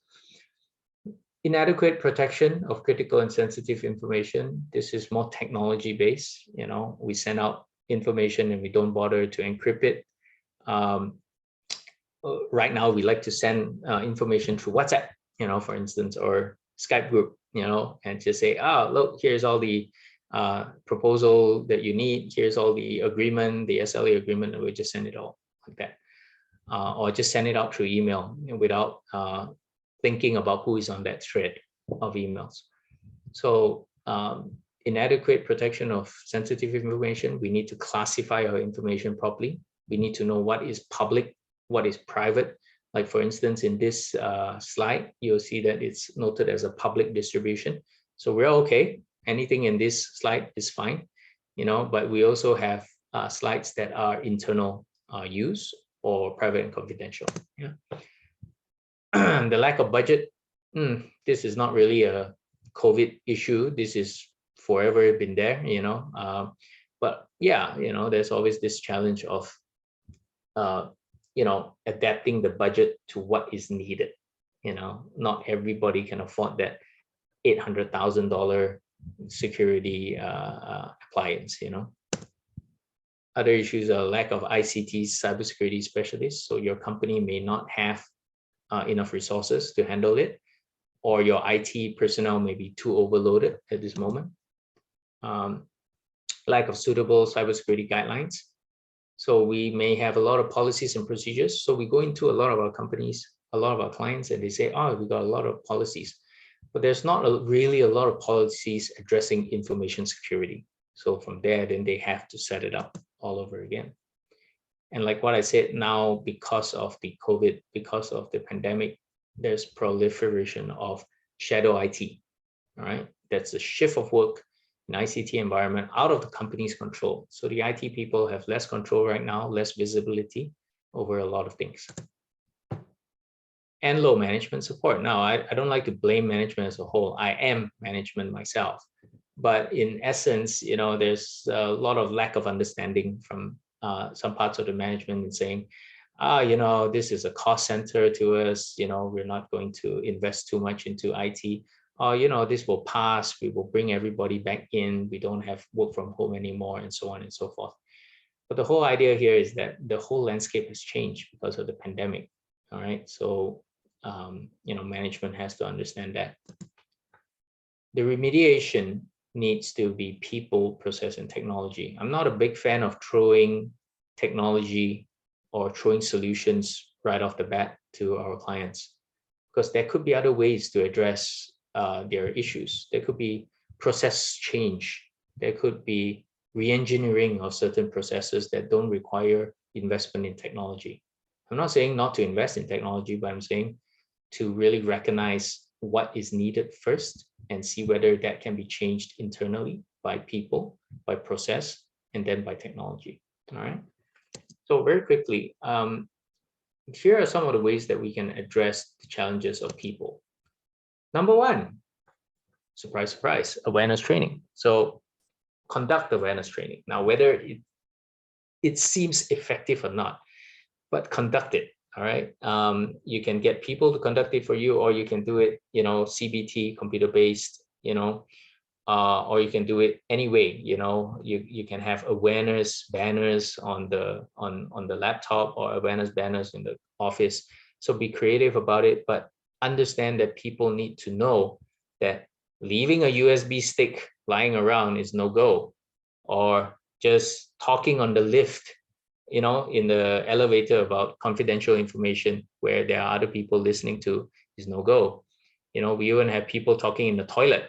Inadequate protection of critical and sensitive information. This is more technology based. We send out information and we don't bother to encrypt it. Right now, we like to send information through WhatsApp, for instance, or Skype group, and just say, look, here's all the proposal that you need. Here's all the agreement, the SLA agreement, and we just send it all like that. Or just send it out through email without thinking about who is on that thread of emails. So inadequate protection of sensitive information. We need to classify our information properly. We need to know what is public, what is private. Like for instance, in this slide, you'll see that it's noted as a public distribution. So we're okay. Anything in this slide is fine, but we also have slides that are internal use or private and confidential. Yeah. The lack of budget. This is not really a COVID issue. This is forever been there, but yeah, there's always this challenge of, adapting the budget to what is needed. Not everybody can afford that $800,000 security appliance, Other issues are lack of ICT cybersecurity specialists. So your company may not have enough resources to handle it, or your IT personnel may be too overloaded at this moment. Lack of suitable cybersecurity guidelines. So we may have a lot of policies and procedures. So we go into a lot of our companies, a lot of our clients, and they say, we got a lot of policies, but there's not really a lot of policies addressing information security. So from there, then they have to set it up all over again. And like what I said, now, because of the COVID, because of the pandemic, there's proliferation of shadow IT, all right? That's a shift of work in ICT environment out of the company's control. So the IT people have less control right now, less visibility over a lot of things. And low management support. Now, I don't like to blame management as a whole. I am management myself. But in essence, there's a lot of lack of understanding from some parts of the management in saying, this is a cost center to us, we're not going to invest too much into IT. This will pass, we will bring everybody back in, we don't have work from home anymore, and so on and so forth. But the whole idea here is that the whole landscape has changed because of the pandemic. All right, so management has to understand that. The remediation needs to be people, process, and technology. I'm not a big fan of throwing technology or throwing solutions right off the bat to our clients, because there could be other ways to address their issues. There could be process change. There could be re-engineering of certain processes that don't require investment in technology. I'm not saying not to invest in technology, but I'm saying to really recognize what is needed first and see whether that can be changed internally by people, by process, and then by technology. All right. So very quickly, here are some of the ways that we can address the challenges of people. Number one, surprise, surprise, awareness training. So conduct awareness training. Now, whether it seems effective or not, but conduct it. All right. You can get people to conduct it for you, or you can do it, CBT, computer-based, or you can do it anyway. You can have awareness banners on the laptop, or awareness banners in the office. So be creative about it, but understand that people need to know that leaving a USB stick lying around is no go, or just talking on the lift, in the elevator about confidential information where there are other people listening to is no go. We even have people talking in the toilet,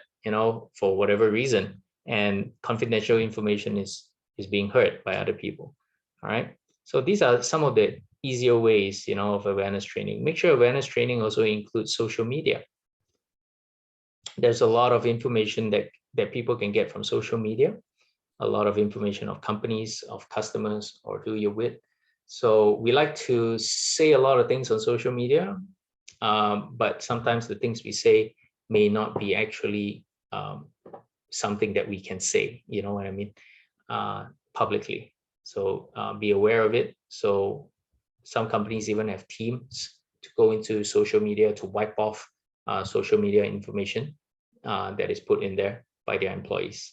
for whatever reason, and confidential information is being heard by other people. All right. So these are some of the easier ways, of awareness training. Make sure awareness training also includes social media. There's a lot of information that people can get from social media, a lot of information of companies, of customers, or who you're with. So we like to say a lot of things on social media, but sometimes the things we say may not be actually something that we can say, you know what I mean, publicly. So be aware of it. So some companies even have teams to go into social media to wipe off social media information that is put in there by their employees.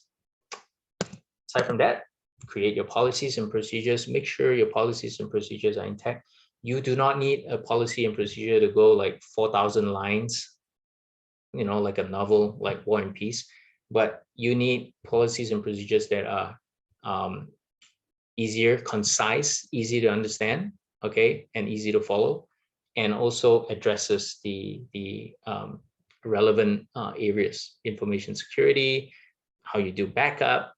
Aside from that, create your policies and procedures. Make sure your policies and procedures are intact. You do not need a policy and procedure to go like 4,000 lines, like a novel, like War and Peace, but you need policies and procedures that are easier, concise, easy to understand, okay, and easy to follow, and also addresses the relevant areas: information security, how you do backup,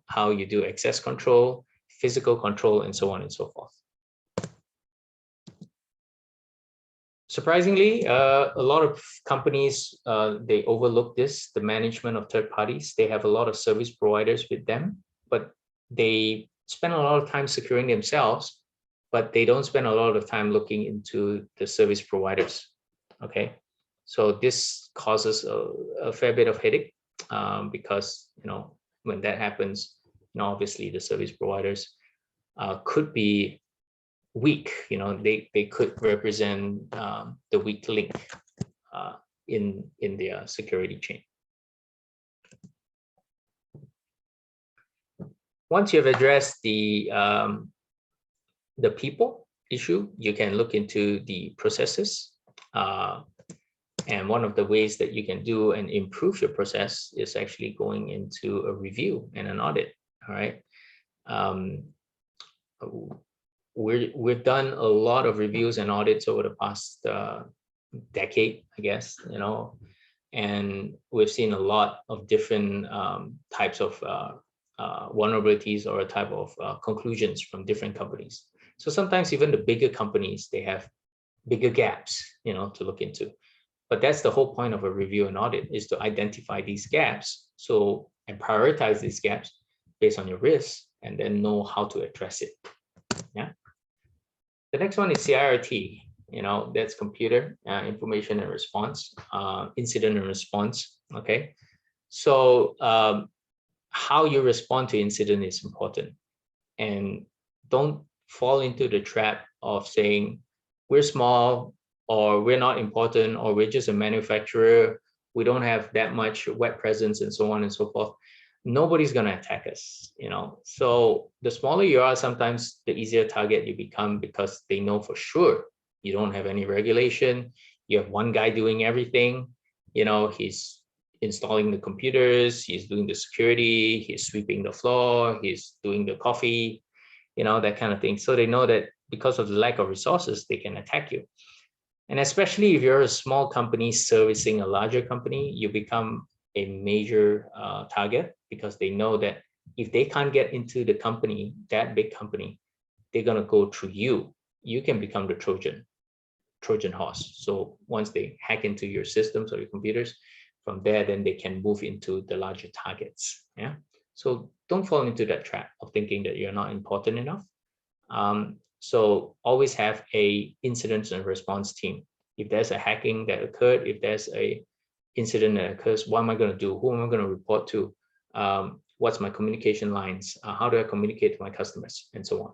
how you do access control, physical control, and so on and so forth. Surprisingly, a lot of companies, they overlook this, the management of third parties. They have a lot of service providers with them, but they spend a lot of time securing themselves, but they don't spend a lot of time looking into the service providers, okay? So this causes a fair bit of headache because, when that happens, obviously the service providers could be weak. They could represent the weak link in their security chain. Once you have addressed the people issue, you can look into the processes. And one of the ways that you can do and improve your process is actually going into a review and an audit. All right. We've done a lot of reviews and audits over the past decade, I guess, and we've seen a lot of different types of vulnerabilities or a type of conclusions from different companies. So sometimes even the bigger companies, they have bigger gaps, to look into. But that's the whole point of a review and audit, is to identify these gaps and prioritize these gaps based on your risks, and then know how to address it. Yeah. The next one is CIRT. That's computer information and response, incident and response. Okay. So how you respond to incident is important, and don't fall into the trap of saying we're small, or we're not important, or we're just a manufacturer, we don't have that much web presence, and so on and so forth. Nobody's going to attack us, you know. So the smaller you are, sometimes the easier target you become, because they know for sure you don't have any regulation. You have one guy doing everything, you know, he's installing the computers, he's doing the security, he's sweeping the floor, he's doing the coffee, you know, that kind of thing. So they know that because of the lack of resources, they can attack you. And especially if you're a small company servicing a larger company, you become a major target, because they know that if they can't get into the company, that big company, they're going to go through you. You can become the Trojan horse. So once they hack into your systems or your computers, from there, then they can move into the larger targets. Yeah. So don't fall into that trap of thinking that you're not important enough. So always have a incident and response team. If there's a hacking that occurred, if there's a incident that occurs, what am I going to do? Who am I going to report to? What's my communication lines? How do I communicate to my customers, and so on.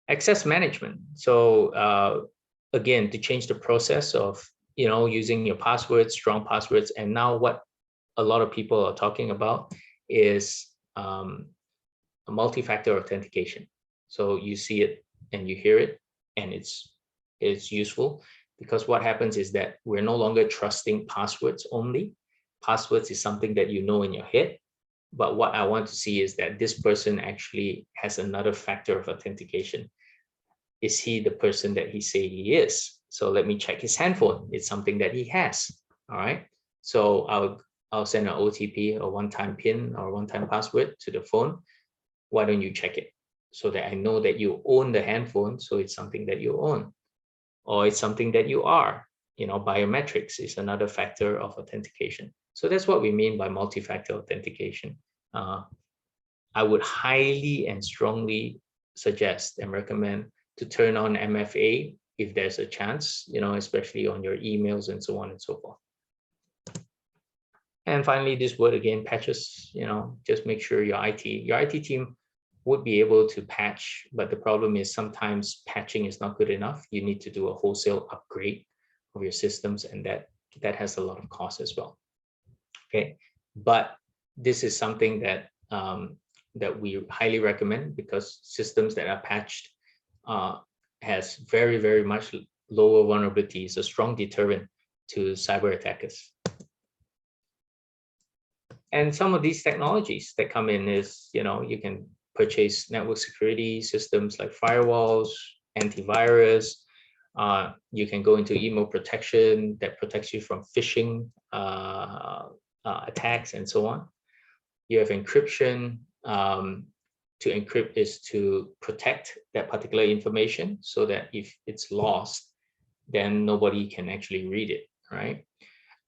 Access management. So again, to change the process of, you know, using your passwords, strong passwords, and now what a lot of people are talking about is a multi-factor authentication. So you see it and you hear it, and it's useful, because what happens is that we're no longer trusting passwords only. Passwords is something that you know in your head, but what I want to see is that this person actually has another factor of authentication. Is he the person that he say he is? So let me check his handphone. It's something that he has. All right. So I'll send an OTP, or one-time PIN, or one-time password to the phone. Why don't you check it, so that I know that you own the handphone? So it's something that you own, or it's something that you are. You know, biometrics is another factor of authentication. So that's what we mean by multi-factor authentication. I would highly and strongly suggest and recommend to turn on MFA if there's a chance, you know, especially on your emails and so on and so forth. And finally, this word again, patches, you know, just make sure your IT team would be able to patch, but the problem is sometimes patching is not good enough. You need to do a wholesale upgrade of your systems, and that has a lot of cost as well. Okay, but this is something that that we highly recommend, because systems that are patched has very, very much lower vulnerabilities, a strong deterrent to cyber attackers. And some of these technologies that come in is, you know, you can purchase network security systems like firewalls, antivirus. You can go into email protection that protects you from phishing attacks and so on. You have encryption. To encrypt is to protect that particular information, so that if it's lost, then nobody can actually read it, right?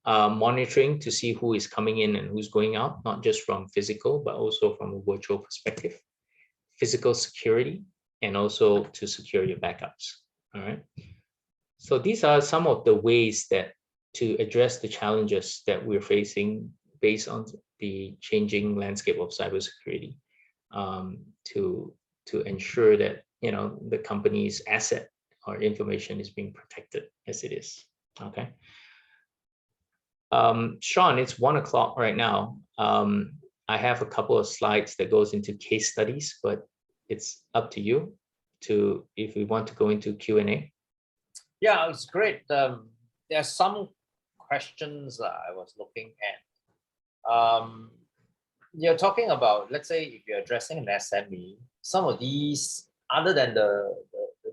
Monitoring to see who is coming in and who's going out, not just from physical, but also from a virtual perspective. Physical security, and also to secure your backups, all right? So these are some of the ways that to address the challenges that we're facing based on the changing landscape of cybersecurity, to ensure that, you know, the company's asset or information is being protected as it is. Okay. Sean, it's 1 o'clock right now. I have a couple of slides that goes into case studies, but it's up to you to, if we want to go into Q&A.
Yeah, it's great. There's some questions I was looking at. You're talking about, let's say, if you're addressing an SME, some of these, other than the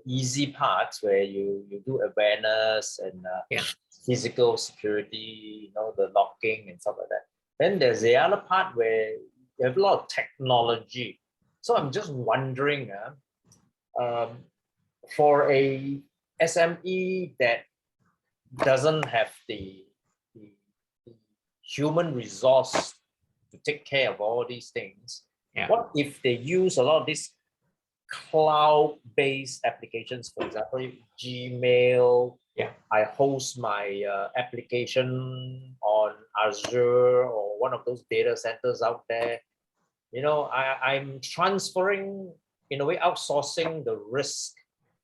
easy parts where you do awareness and physical security, you know, the locking and stuff like that. Then there's the other part where you have a lot of technology. So I'm just wondering, for a SME that doesn't have the human resource to take care of all these things, what if they use a lot of these cloud-based applications? For example, Gmail. I host my application on Azure or one of those data centers out there. I'm transferring, in a way, outsourcing the risk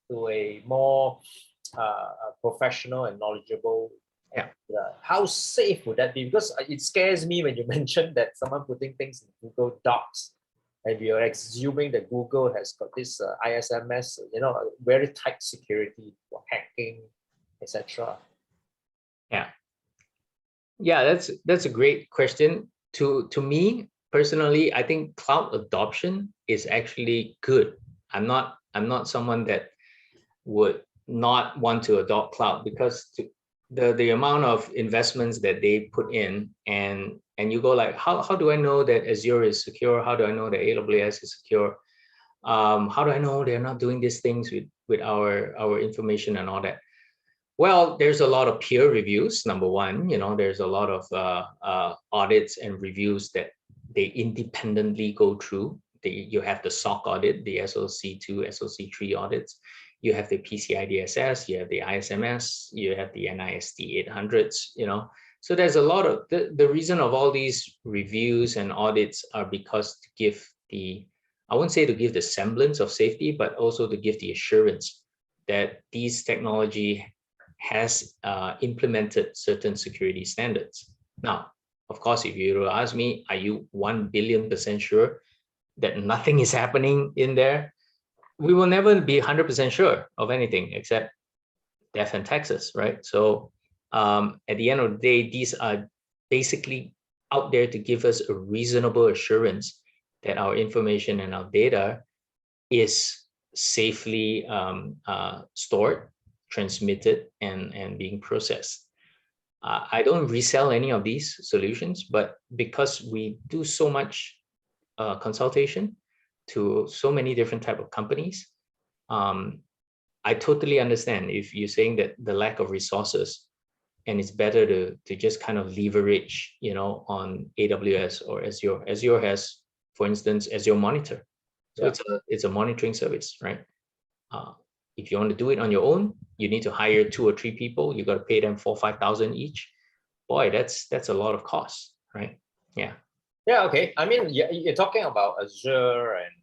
to a more professional and knowledgeable.
Yeah.
How safe would that be? Because it scares me when you mentioned that someone putting things in Google Docs, and you're assuming that Google has got this ISMS, very tight security for hacking, etc.
Yeah, that's a great question. To me personally, I think cloud adoption is actually good. I'm not someone that would not want to adopt cloud, because the amount of investments that they put in, and you go like, how do I know that Azure is secure? How do I know that AWS is secure? How do I know they're not doing these things with our information and all that? Well, there's a lot of peer reviews, number one. There's a lot of audits and reviews that they independently go through. You have the SOC audit, the SOC2, SOC3 audits. You have the PCI DSS, you have the ISMS, you have the NIST 800s, So there's a lot of, the reason of all these reviews and audits are because to give I won't say to give the semblance of safety, but also to give the assurance that these technology has implemented certain security standards. Now, of course, if you were to ask me, are you 1 billion% sure that nothing is happening in there? We will never be 100% sure of anything except death and taxes, right? So at the end of the day, these are basically out there to give us a reasonable assurance that our information and our data is safely stored, transmitted, and being processed. I don't resell any of these solutions, but because we do so much consultation to so many different type of companies, I totally understand if you're saying that the lack of resources, and it's better to just kind of leverage, on AWS or Azure. Azure has, for instance, Azure Monitor. So it's a monitoring service, right? If you want to do it on your own, you need to hire 2 or 3 people. You got to pay them $4,000-5,000 each. Boy, that's a lot of cost, right? Yeah.
Yeah. Okay. I mean, you're talking about Azure and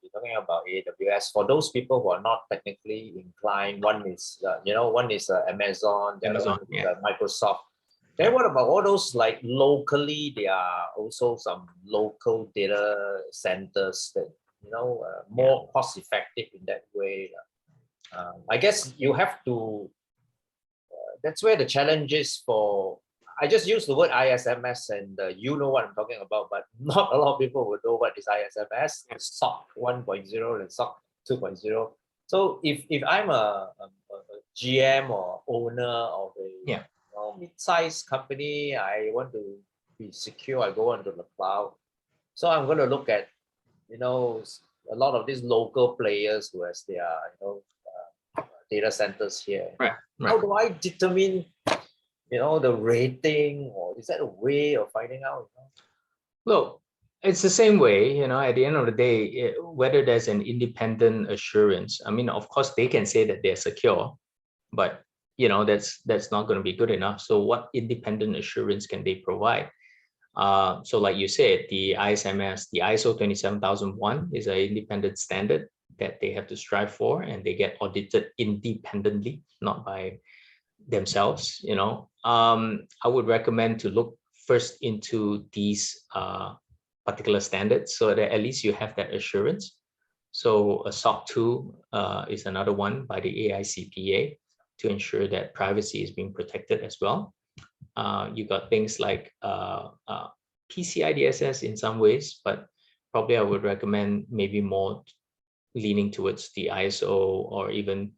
you're talking about AWS. For those people who are not technically inclined, one is Amazon, the other one is Microsoft. Then what about all those like locally? There are also some local data centers that more cost effective in that way. I guess you have to. That's where the challenge is for. I just use the word ISMS, and you know what I'm talking about, but not a lot of people would know what is ISMS, SOC 1.0 and SOC 2.0. So if I'm a GM or owner of a mid-sized company, I want to be secure, I go onto the cloud. So I'm going to look at, a lot of these local players who has their, data centers here.
Right.
How do I determine, the rating, or is that a way of finding out?
Look, it's the same way, at the end of the day, whether there's an independent assurance. I mean, of course, they can say that they're secure, but that's not going to be good enough. So what independent assurance can they provide? So like you said, the ISMS, the ISO 27001 is an independent standard that they have to strive for, and they get audited independently, not by themselves. I would recommend to look first into these particular standards, so that at least you have that assurance. So a SOC 2 is another one by the AICPA to ensure that privacy is being protected as well. You got things like PCI DSS in some ways, but probably I would recommend maybe more leaning towards the ISO, or even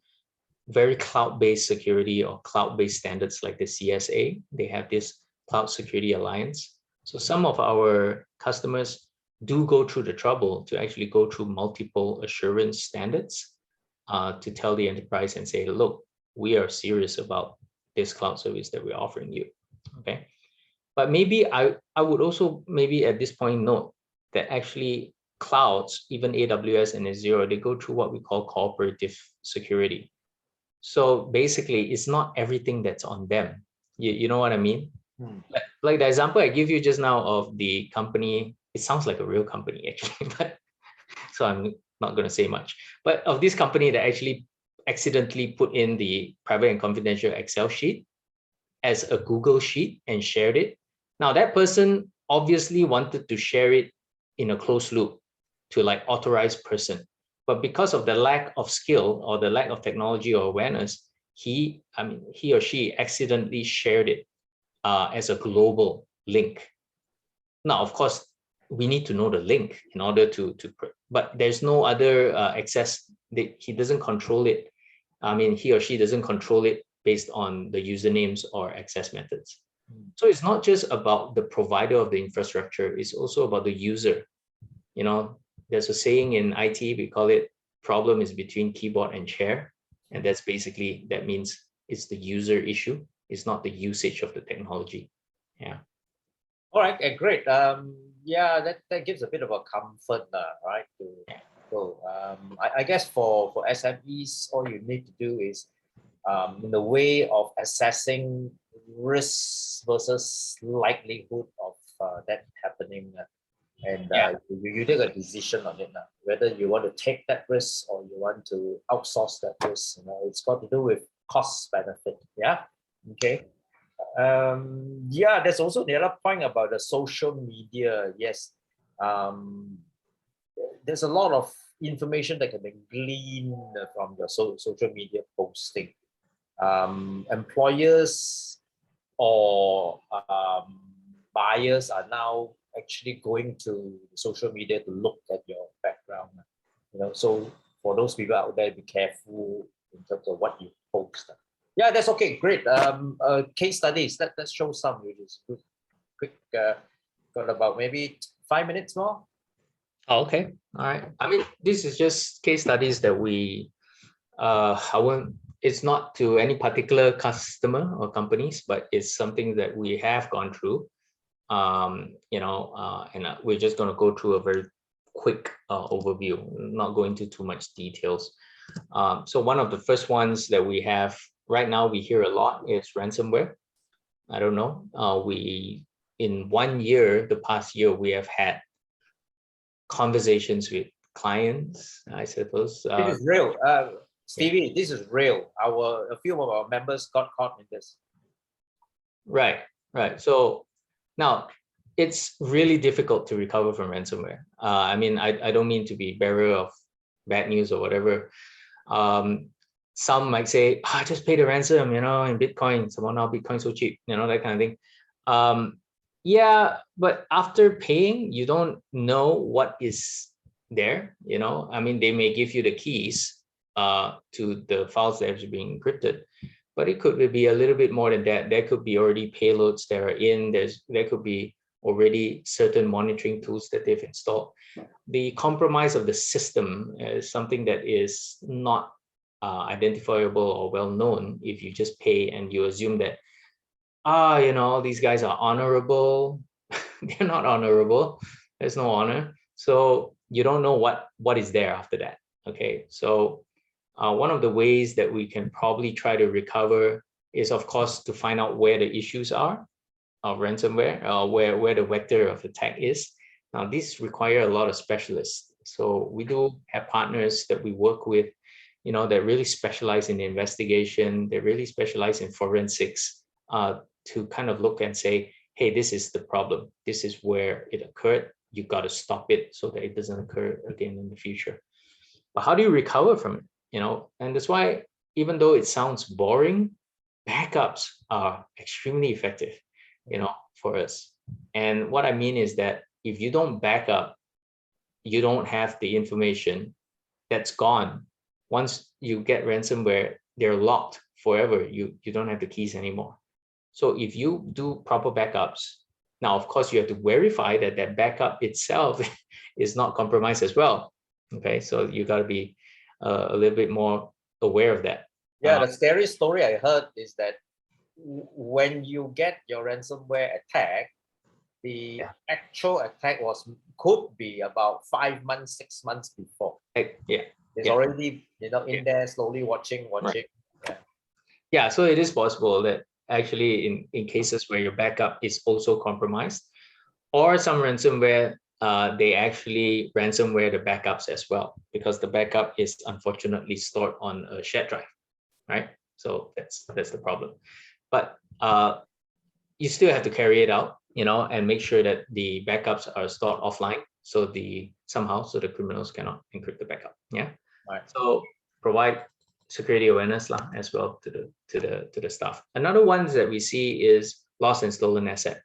very cloud-based security or cloud-based standards like the CSA. They have this Cloud Security Alliance. So some of our customers do go through the trouble to actually go through multiple assurance standards to tell the enterprise and say, look, we are serious about this cloud service that we're offering you. Okay. But maybe I would also maybe at this point note that actually clouds, even AWS and Azure, they go through what we call cooperative security. So basically, it's not everything that's on them. You know what I mean? Like the example I give you just now of the company, it sounds like a real company actually, but so I'm not going to say much. But of this company that actually accidentally put in the private and confidential Excel sheet as a Google sheet and shared it. Now that person obviously wanted to share it in a closed loop to like authorized person. But because of the lack of skill or the lack of technology or awareness, he or she accidentally shared it as a global link. Now, of course, we need to know the link in order but there's no other access. He doesn't control it. He or she doesn't control it based on the usernames or access methods. So it's not just about the provider of the infrastructure, it's also about the user. There's a saying in IT, we call it problem is between keyboard and chair. And that means it's the user issue. It's not the usage of the technology. Yeah.
All right, great. Yeah, that gives a bit of a comfort, right? So I guess for SMEs, all you need to do is in the way of assessing risks versus likelihood of that happening. You take a decision on it now, whether you want to take that risk or you want to outsource that risk. It's got to do with cost benefit. Yeah. Okay. There's also the other point about the social media. Yes. There's a lot of information that can be gleaned from your social media posting. Employers or buyers are now actually going to social media to look at your background. So for those people out there, be careful in terms of what you post. Yeah, that's okay. Great. Case studies. Let's show some. Which is quick. Got about maybe 5 minutes more.
Oh, okay. All right. This is just case studies that we. It's not to any particular customer or companies, but it's something that we have gone through. And we're just going to go through a very quick overview, not going into too much details. So one of the first ones that we have right now, we hear a lot is ransomware. I don't know. In 1 year, the past year, we have had conversations with clients, I suppose.
This is real. Stevie, this is real. A few of our members got caught in this.
Right. So now it's really difficult to recover from ransomware. I don't mean to be bearer of bad news or whatever. Some might say, just pay the ransom, in Bitcoin. Someone now Bitcoin so cheap, that kind of thing. Yeah, but after paying, you don't know what is there. They may give you the keys to the files that are being encrypted, but it could be a little bit more than that. There could be already payloads that are in. There could be already certain monitoring tools that they've installed. The compromise of the system is something that is not identifiable or well known if you just pay and you assume that these guys are honorable. They're not honorable. There's no honor. So you don't know what is there after that. Okay, so one of the ways that we can probably try to recover is, of course, to find out where the issues are of ransomware, where the vector of attack is. Now, these require a lot of specialists. So we do have partners that we work with, that really specialize in the investigation. They really specialize in forensics to kind of look and say, hey, this is the problem. This is where it occurred. You got to stop it so that it doesn't occur again in the future. But how do you recover from it? And that's why, even though it sounds boring, backups are extremely effective, for us. And what I mean is that if you don't back up, you don't have the information that's gone. Once you get ransomware, they're locked forever. You don't have the keys anymore. So if you do proper backups, now, of course, you have to verify that that backup itself is not compromised as well. Okay, so you got to be a little bit more aware of that.
Yeah, the scary story I heard is that when you get your ransomware attack, the actual attack could be about 5 months, 6 months before. It's already in there slowly watching.
Right. Yeah, so it is possible that actually in cases where your backup is also compromised, or some ransomware they actually ransomware the backups as well, because the backup is unfortunately stored on a shared drive, right? So that's the problem. But you still have to carry it out, and make sure that the backups are stored offline, so the criminals cannot encrypt the backup. Yeah.
Right.
So provide security awareness as well to the staff. Another ones that we see is lost and stolen asset.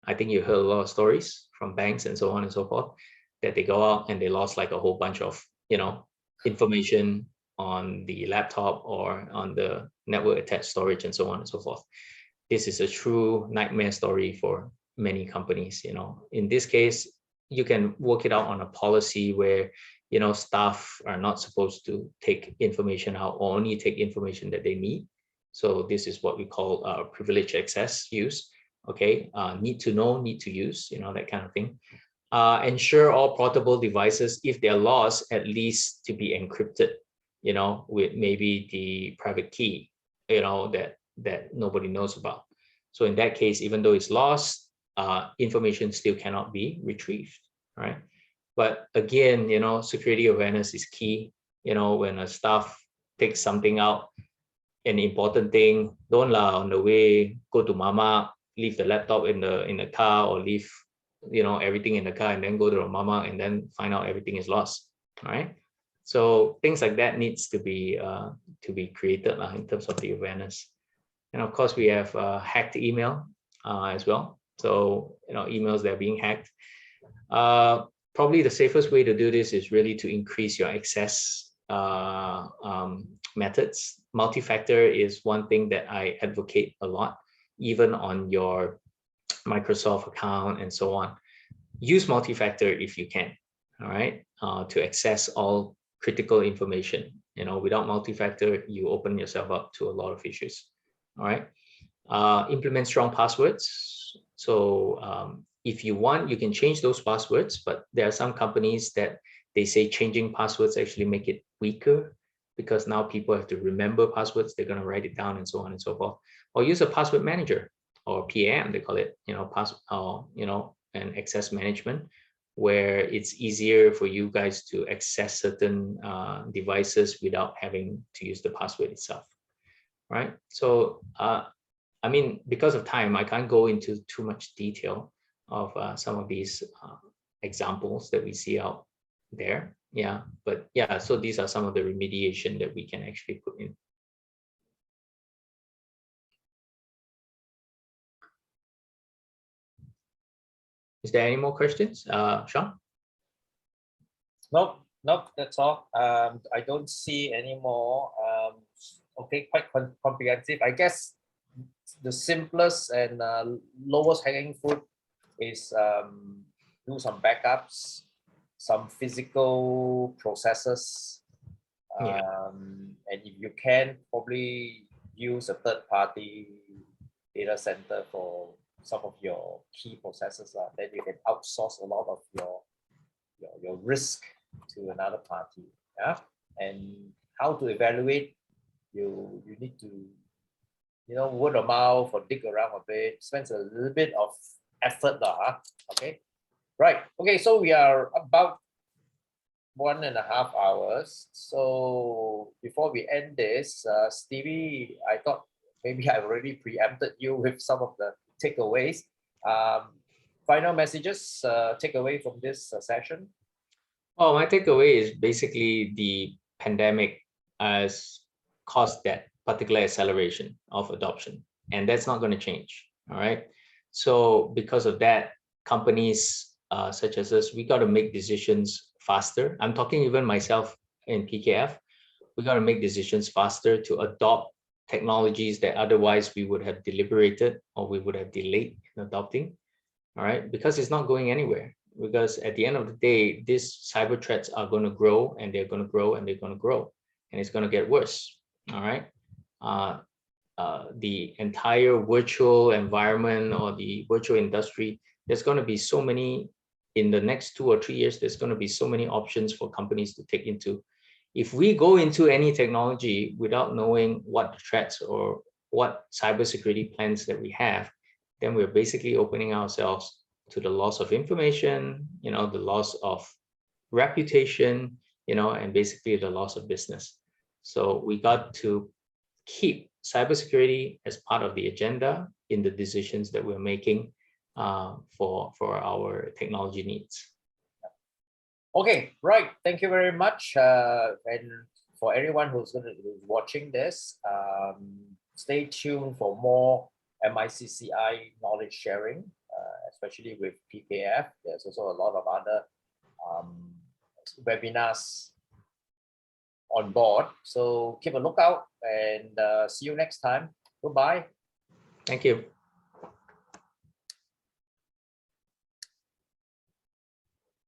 I think you heard a lot of stories from banks and so on and so forth, that they go out and they lost like a whole bunch of information on the laptop or on the network attached storage and so on and so forth. This is a true nightmare story for many companies. In this case, you can work it out on a policy where staff are not supposed to take information out, or only take information that they need. So this is what we call privilege access use. Okay, need to know, need to use, that kind of thing. Ensure all portable devices, if they're lost, at least to be encrypted, with maybe the private key, that nobody knows about. So in that case, even though it's lost, information still cannot be retrieved, right? But again, security awareness is key. When a staff takes something out, an important thing, don't on the way go to mama, leave the laptop in the car, or leave everything in the car, and then go to the mama and then find out everything is lost. All right. So things like that needs to be created in terms of the awareness. And of course, we have hacked email as well. So emails that are being hacked. Probably the safest way to do this is really to increase your access methods. Multi-factor is one thing that I advocate a lot, even on your Microsoft account and so on. Use multi-factor if you can, all right, to access all critical information. Without multi-factor, you open yourself up to a lot of issues. All right. Implement strong passwords. So if you want, you can change those passwords, but there are some companies that they say changing passwords actually make it weaker, because now people have to remember passwords. They're going to write it down and so on and so forth. Or use a password manager, or PAM, they call it, and access management, where it's easier for you guys to access certain devices without having to use the password itself. Right. So, because of time, I can't go into too much detail of some of these examples that we see out there. Yeah. But yeah, so these are some of the remediation that we can actually put in. Is there any more questions, Sean?
Nope, that's all. I don't see any more. Okay, quite comprehensive. I guess the simplest and lowest hanging fruit is do some backups, some physical processes, and if you can, probably use a third-party data center for some of your key processes. Then you can outsource a lot of your risk to another party. Yeah, and how to evaluate? You need to, word of mouth, or dig around a bit, spends a little bit of effort. Okay, right. Okay, so we are about 1.5 hours. So before we end this, Stevie, I thought maybe I've already preempted you with some of the takeaways. Final messages, takeaway from this session?
Oh, my takeaway is basically the pandemic has caused that particular acceleration of adoption, and that's not going to change. All right. So because of that, companies such as us, we got to make decisions faster. I'm talking even myself in PKF. We got to make decisions faster to adopt technologies that otherwise we would have deliberated or we would have delayed in adopting. All right, because it's not going anywhere. Because at the end of the day, these cyber threats are going to grow, and they're going to grow, and they're going to grow, and it's going to get worse. All right. The entire virtual environment or the virtual industry, there's going to be so many in the next 2 or 3 years. There's going to be so many options for companies to take into. If we go into any technology without knowing what the threats or what cybersecurity plans that we have, then we're basically opening ourselves to the loss of information, the loss of reputation, and basically the loss of business. So we got to keep cybersecurity as part of the agenda in the decisions that we're making for our technology needs.
Okay, right. Thank you very much. And for everyone who's watching this, stay tuned for more MICCI knowledge sharing, especially with PKF. There's also a lot of other webinars on board. So keep a lookout and see you next time. Goodbye.
Thank you.